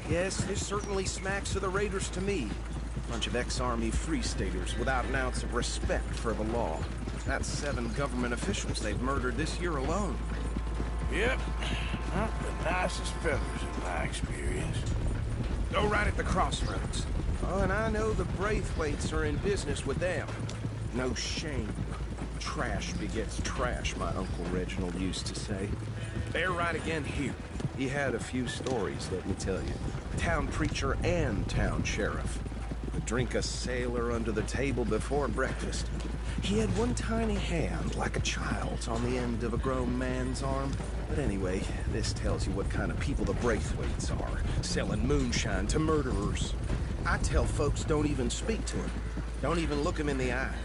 Yes, this certainly smacks of the Raiders to me. Bunch of ex-Army Free Staters without an ounce of respect for the law. That's 7 government officials they've murdered this year alone. Yep. Not the nicest fellas in my experience. Go right at the crossroads. Oh, and I know the Braithwaites are in business with them. No shame. Trash begets trash, my Uncle Reginald used to say. They're right again here. He had a few stories, let me tell you. Town preacher and town sheriff. Would drink a sailor under the table before breakfast. He had one tiny hand, like a child's, on the end of a grown man's arm. But anyway, this tells you what kind of people the Braithwaites are, selling moonshine to murderers. I tell folks don't even speak to him. Don't even look him in the eye.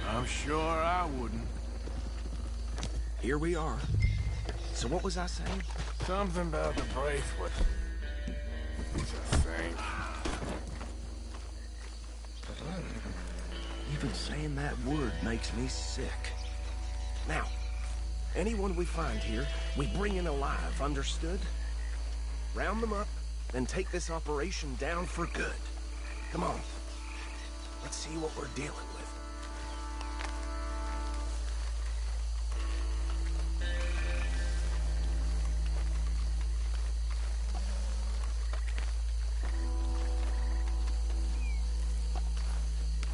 I'm sure I wouldn't. Here we are. So what was I saying? Something about the Braithwaites. I think. Even saying that word makes me sick. Now, anyone we find here, we bring in alive, understood? Round them up, then take this operation down for good. Come on. Let's see what we're dealing with.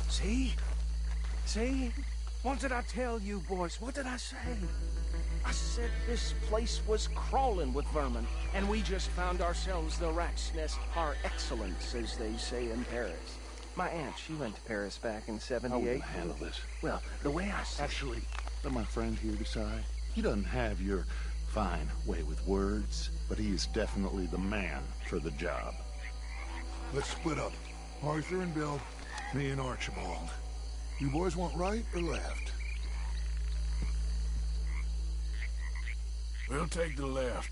See? See? What did I tell you, boys? What did I say? I said this place was crawling with vermin, and we just found ourselves the rat's nest par excellence, as they say in Paris. My aunt, she went to Paris back in '78. How will you handle this? Well, the way I see Actually, let my friend here decide. He doesn't have your fine way with words, but he is definitely the man for the job. Let's split up. Arthur and Bill, me and Archibald. You boys want right or left? We'll take the left.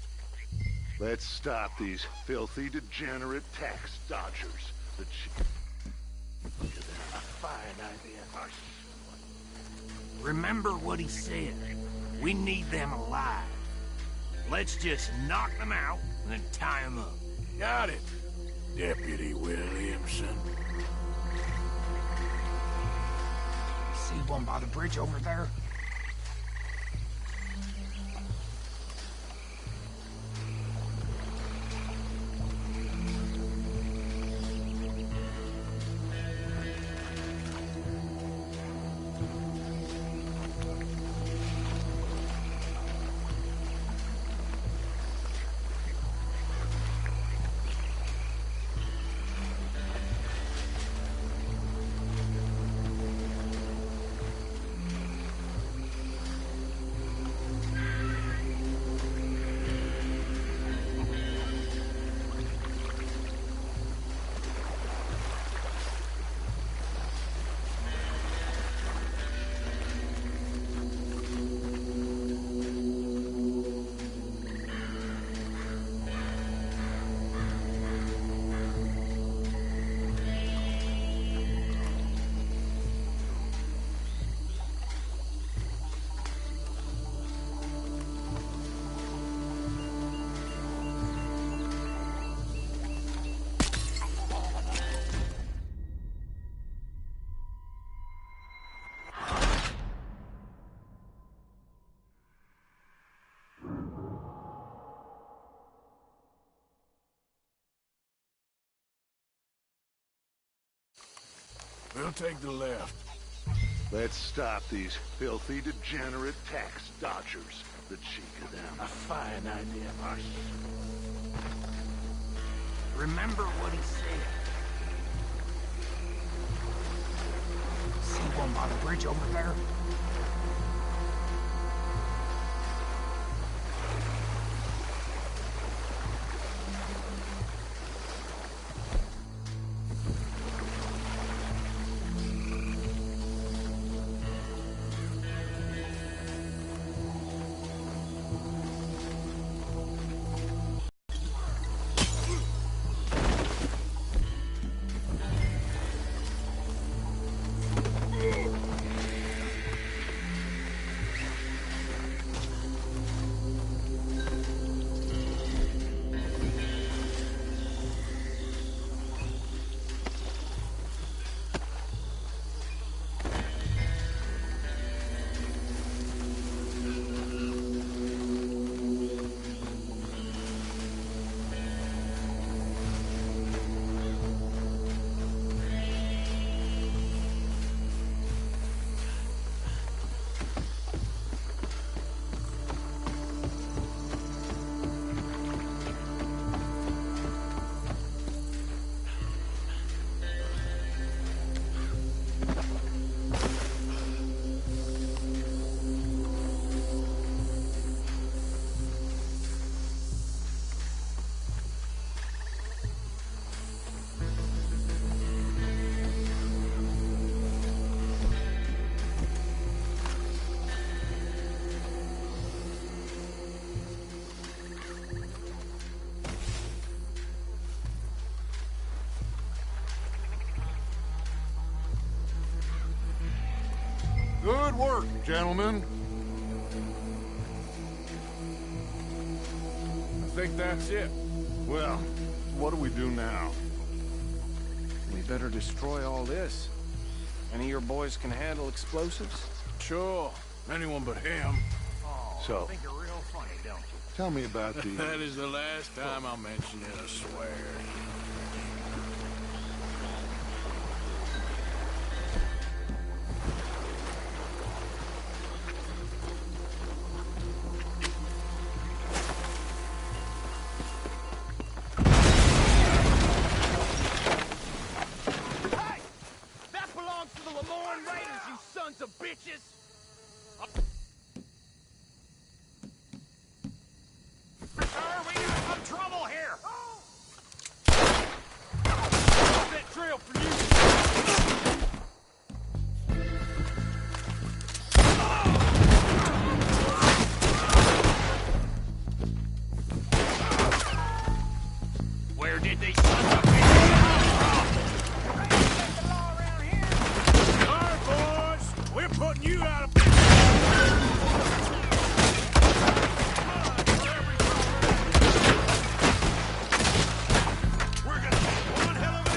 Let's stop these filthy, degenerate tax dodgers. A fine idea. Remember what he said. We need them alive. Let's just knock them out and then tie them up. Got it, Deputy Williamson. See one by the bridge over there? We'll take the left. Let's stop these filthy, degenerate tax dodgers. The cheek of them. A fine idea, Marsh. Remember what he said. See one by the bridge over there? Good work, gentlemen. I think that's it. Well, what do we do now? We better destroy all this. Any of your boys can handle explosives? Sure. Anyone but him. So, I think you're real funny, don't you? tell me about the... That is the last time I'll mention it, I swear. Where did these sons of bitches come from? All right, boys. We're putting you out of business. We're gonna make one hell of an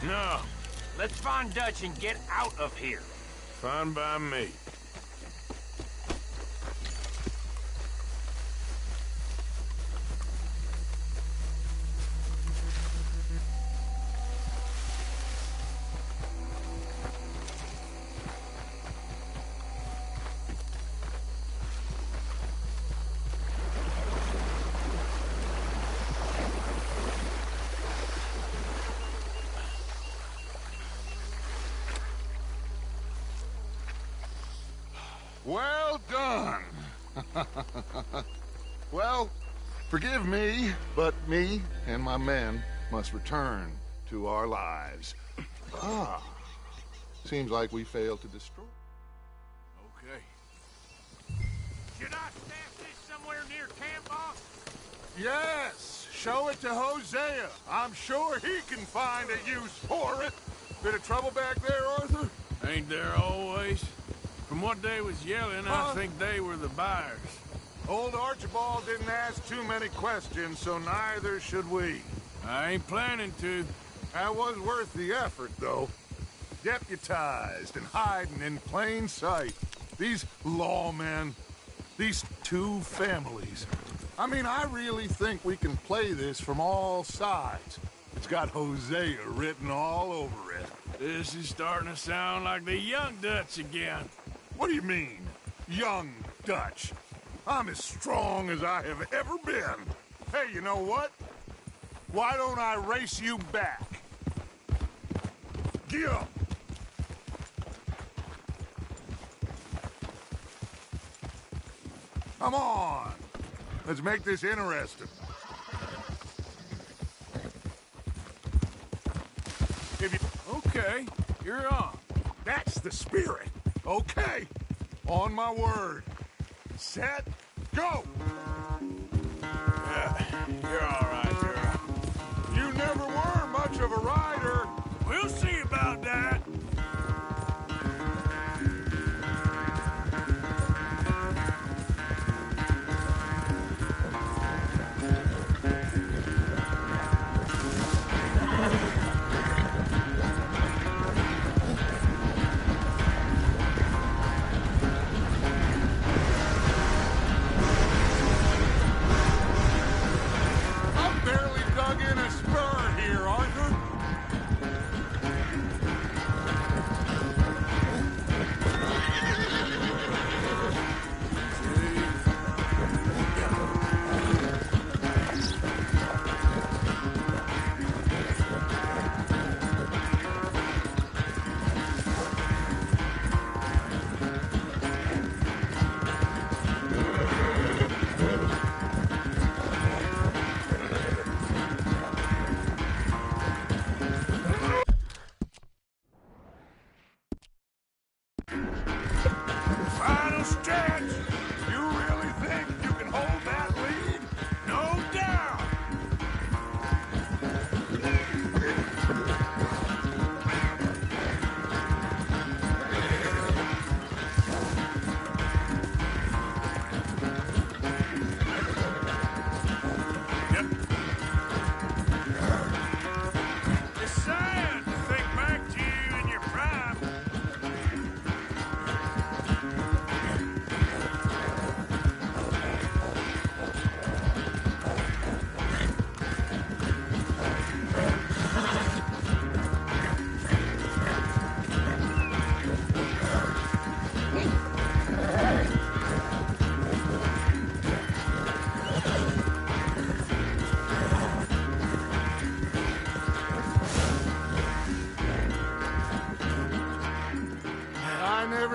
No. Let's find Dutch and get out of here. Fine by me. Well done. Well, forgive me, but me and my men must return to our lives. Ah, seems like we failed to destroy. Okay. Should I stash this somewhere near camp, boss? Yes, show it to Hosea. I'm sure he can find a use for it. Bit of trouble back there, Arthur? Ain't there always? From what they was yelling, I think they were the buyers. Old Archibald didn't ask too many questions, so neither should we. I ain't planning to. That was worth the effort, though. Deputized and hiding in plain sight. These lawmen, these two families. I mean, I really think we can play this from all sides. It's got Hosea written all over it. This is starting to sound like the young Dutch again. What do you mean, young Dutch? I'm as strong as I have ever been. Hey, you know what? Why don't I race you back? Get up! Come on! Let's make this interesting. Okay, you're on. That's the spirit. Okay, on my word. Set, go! You're all right, girl. You never were much of a rider. We'll see about that.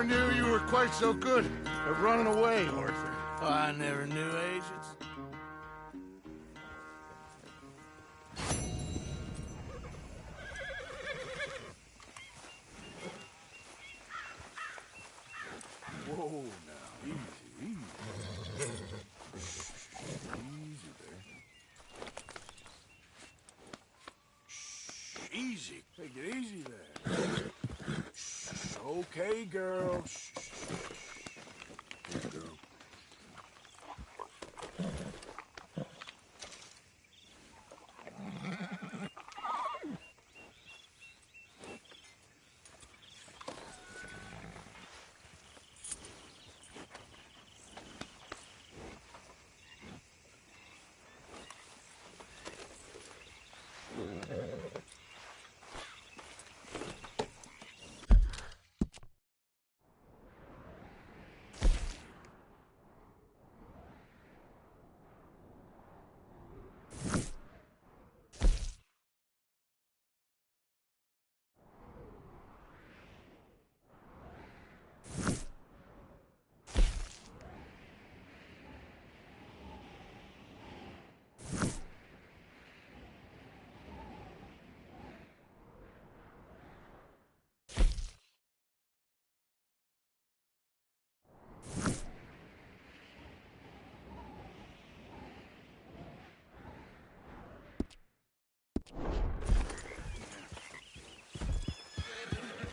never knew you were quite so good at running away, Arthur. Oh, I never knew agents. Whoa, now, easy, easy. Easy there. Easy. Take it easy there. Okay, girl. Good girl.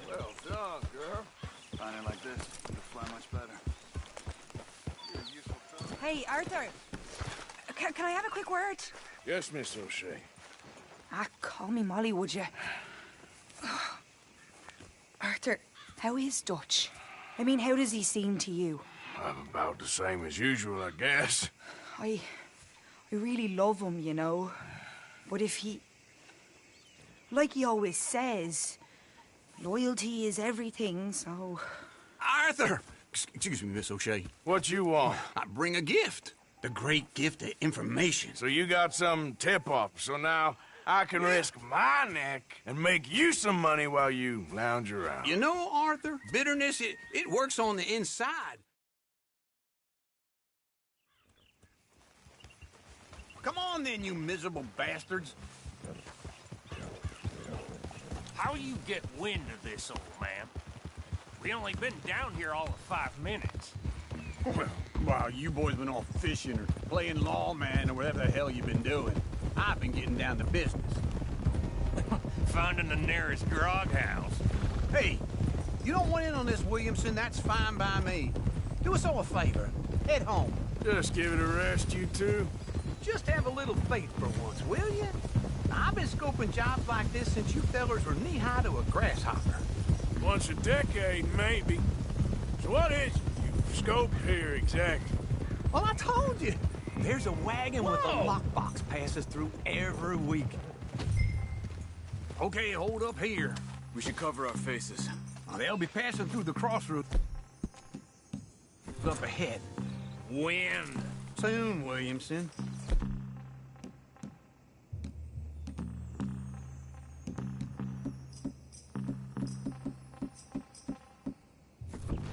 Well done, girl. Finding like this, you'll fly much better. Hey, Arthur. Can I have a quick word? Yes, Miss O'Shea. Ah, call me Molly, would you? Arthur, how is Dutch? I mean, how does he seem to you? I'm about the same as usual, I guess. I really love him, you know. But if he... Like he always says, loyalty is everything, so... Arthur! Excuse me, Miss O'Shea. What you want? I bring a gift. The great gift of information. So you got some tip-off, so now I can risk my neck and make you some money while you lounge around. You know, Arthur, bitterness, it works on the inside. Come on then, you miserable bastards. How you get wind of this, old man? We only been down here all of 5 minutes. Well, while you boys been off fishing or playing lawman or whatever the hell you've been doing, I've been getting down to business. Finding the nearest grog house. Hey, you don't want in on this, Williamson, that's fine by me. Do us all a favor. Head home. Just give it a rest, you two. Just have a little faith for once, will you? I've been scoping jobs like this since you fellers were knee-high to a grasshopper. Once a decade, maybe. So what is it you scope here exactly? Well, I told you. There's a wagon with a lockbox passes through every week. Okay, hold up here. We should cover our faces. They'll be passing through the crossroads up ahead. When? Soon, Williamson.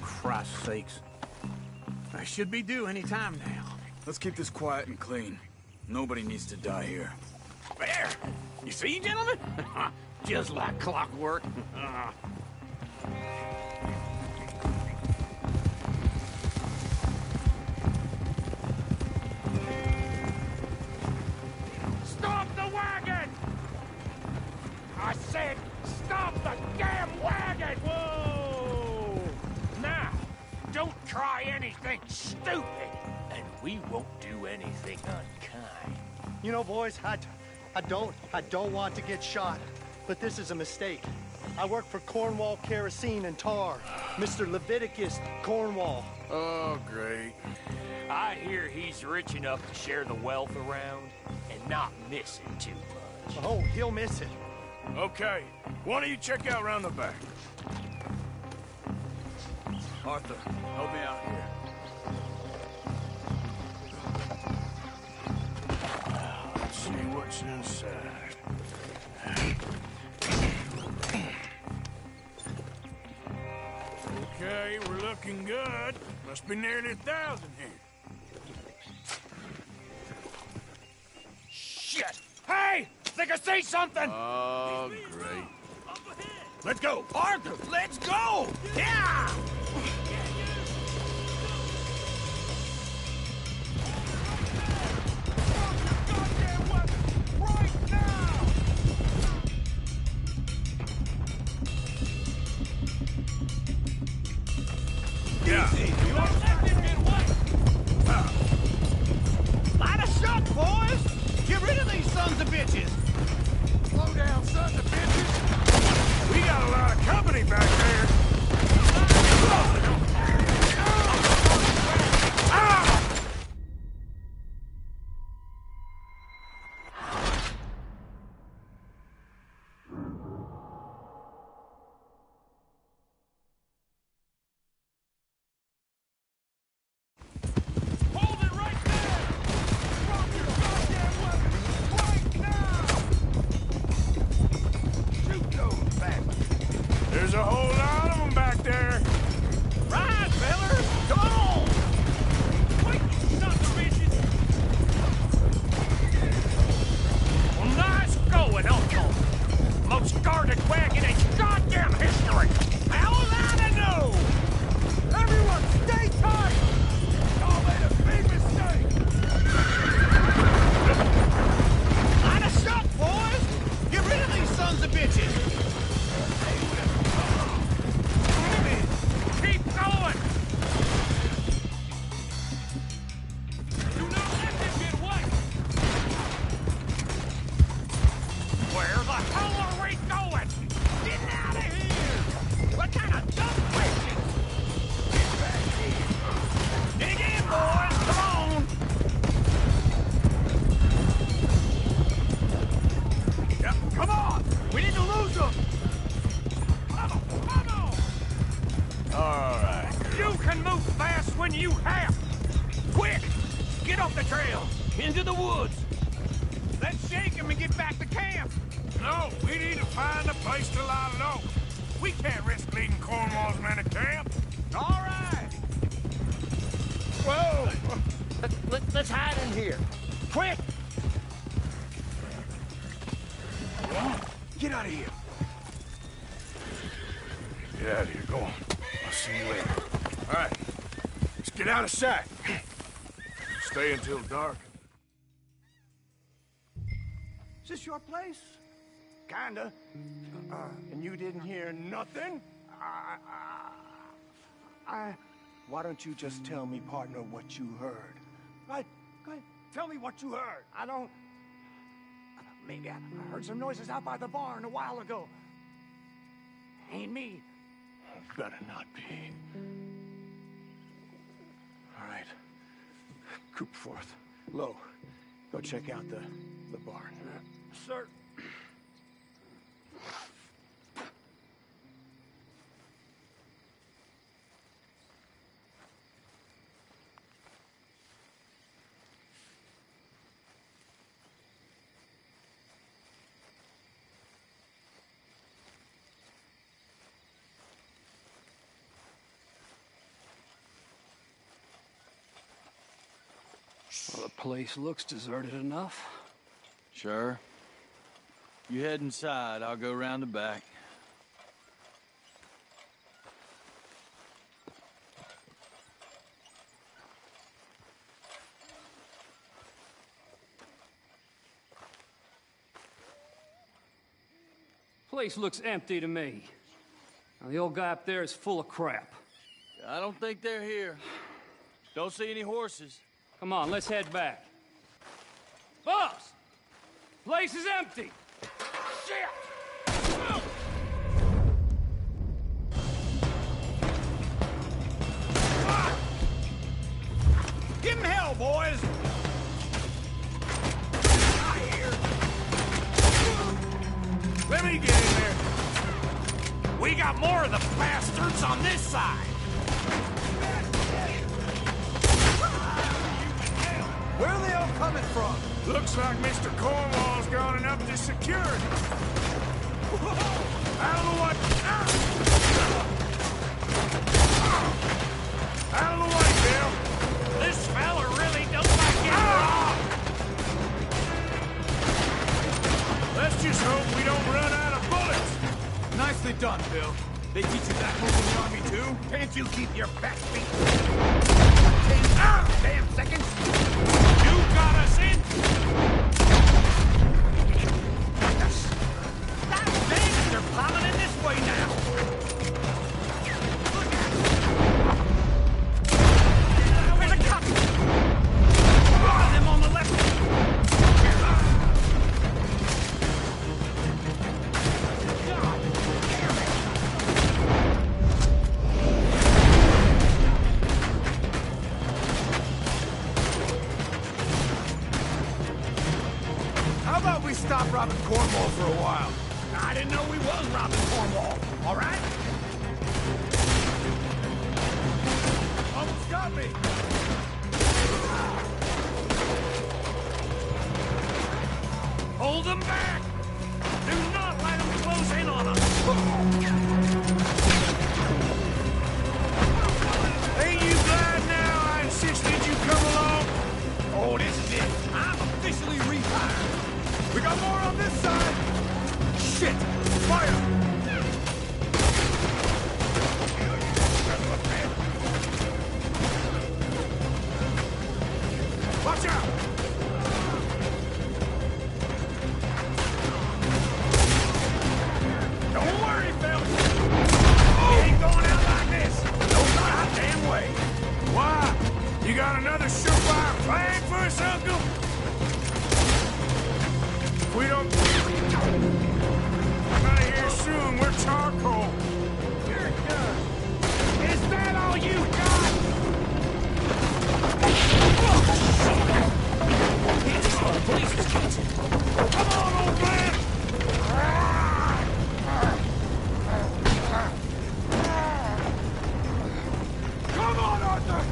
Christ's sakes. I should be due any time now. Let's keep this quiet and clean. Nobody needs to die here. There! You see, gentlemen? Just like clockwork. Stop the wagon! I said, stop the damn wagon! Whoa! Now, don't try anything stupid, and we won't do anything unkind. You know, boys, I don't want to get shot, but this is a mistake. I work for Cornwall Kerosene and Tar, Mr. Leviticus Cornwall. Oh, great. I hear he's rich enough to share the wealth around and not miss it too much. Oh, he'll miss it. Okay, why don't you check out around the back? Arthur, help me out here. Let's see what's inside. Okay, we're looking good. Must be nearly 1,000 here. Shit! Hey! Think I see something! Oh, great. Let's go! Arthur, let's go! Yeah! Yeah. You want to let this get away? Light a shot, boys! Get rid of these sons of bitches! Slow down, sons of bitches! We got a lot of company back there! Ah! There's a whole lot of them back there. Right, fellas! Come on! Wait, you sons of bitches! Well, nice going, Uncle. Most guarded wagon in goddamn history! How was I to know? Everyone, stay tight! Y'all made a big mistake! Light a shot, boys! Get rid of these sons of bitches! Keep going! Do not let this get away! Where the hell are we going? Get out of here! What kind of dumb questions? Get back here! Dig in, boys! Come on! Yep, come on! We need to lose them! Come on! All right. You can move fast when you have. Quick! Get off the trail! Into the woods! Let's shake him and get back to camp! No, we need to find a place to lie low. We can't risk leading Cornwall's men to camp. All right! Whoa! Let's hide in here. Quick! Get out of here. Get out of here. Go on. I'll see you later. All right. Let's get out of sight. Stay until dark. Is this your place? Kinda. And you didn't hear nothing? Why don't you just tell me, partner, what you heard? Right? Go ahead. Tell me what you heard. I don't... Maybe I heard some noises out by the barn a while ago. Ain't me. Better not be. All right. Coop forth. Low. Go check out the barn. Sir. Well, the place looks deserted enough. Sure. You head inside, I'll go round the back. Place looks empty to me. Now, the old guy up there is full of crap. I don't think they're here. Don't see any horses. Come on, let's head back. Boss! Place is empty! Shit! Give him hell, boys! Not here! Let me get in there. We got more of the bastards on this side! Where are they all coming from? Looks like Mr. Cornwall's gone and upped his security. Out of the way! Nicely done, Bill. They teach you that move in the army, too? Can't you keep your backbeat? Damn seconds! You got us in! That dang, they're plowing in this way now! Look at it! Where's the cop? One of them on the left! God damn it! How about we stop robbing Cornwall for a while? I didn't know we was robbing Cornwall, all right? Almost got me! Hold them back! Do not let them close in on us! Ain't you glad now I insisted you come along? Oh, this is it. I'm officially retired. We got more on this side! Shit! Fire! Watch out! Don't worry, Bill. We ain't going out like this. No goddamn way. Why? You got another surefire plan for us, Uncle? If we don't... I'm out of here soon. We're charcoal. You're done. Is that all you got? Come on, old man! Come on, Arthur!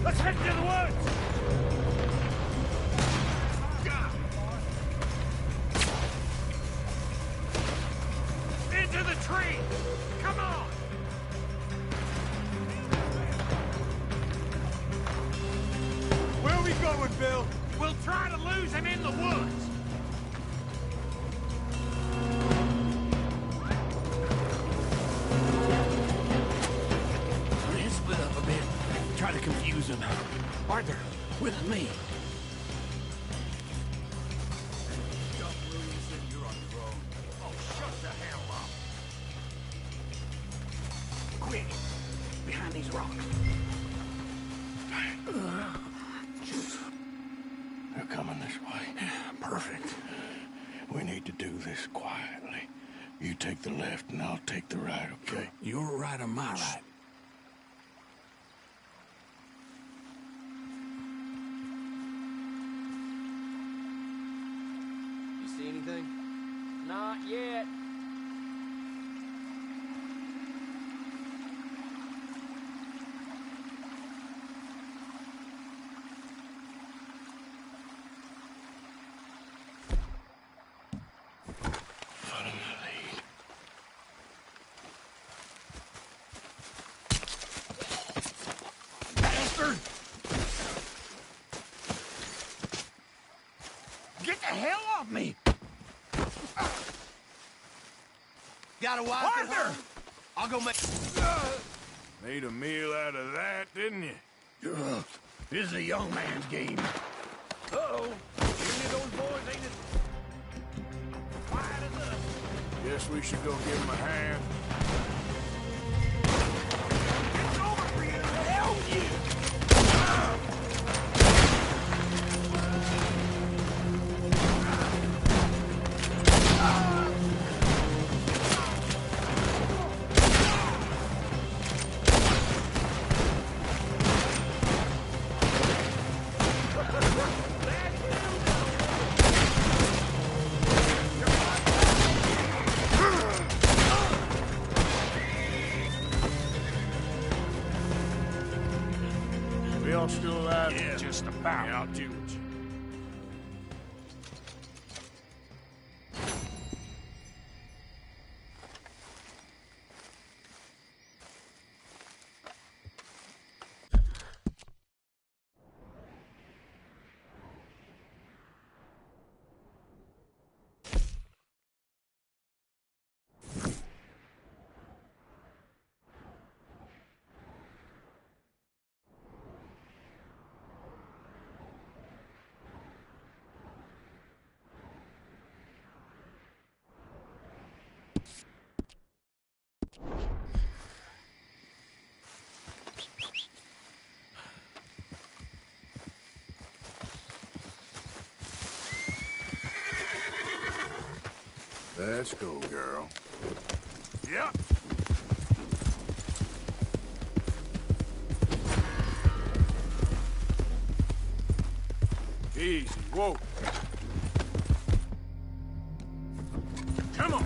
Let's head to the woods! Into the tree! Come on! Where are we going, Bill? We'll try to lose him in the woods! Let's split up a bit. Try to confuse him. Arthur, with me. Oh, shut the hell up! Quick! Behind these rocks. They're coming this way. Perfect. We need to do this quietly. You take the left and I'll take the right, okay? Your right or my right? You see anything? Not yet. Follow my lead. Bastard! Get the hell off me! Got a wife at home? I'll go make... Made a meal out of that, didn't you? This is a young man's game. Uh-oh. Any of those boys ain't as quiet as us. Guess we should go give him a hand. It's over for you! Hell you! We all still alive? Yeah, just about. Yeah, I'll do it. Let's go, girl. Yep. Easy, whoa. Come on.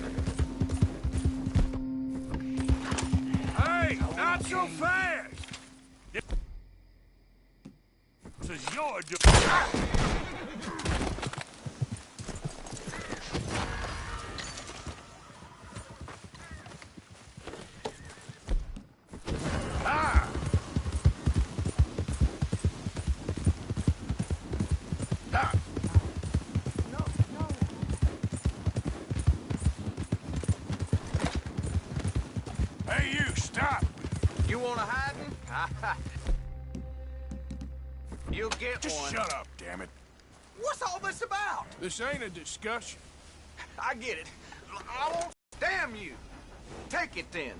Hey, not so fast. This is your Hey, you, stop! You want a hiding? You'll get Just one. shut up, damn it. What's all this about? This ain't a discussion. I get it. I won't. Damn you. Take it then.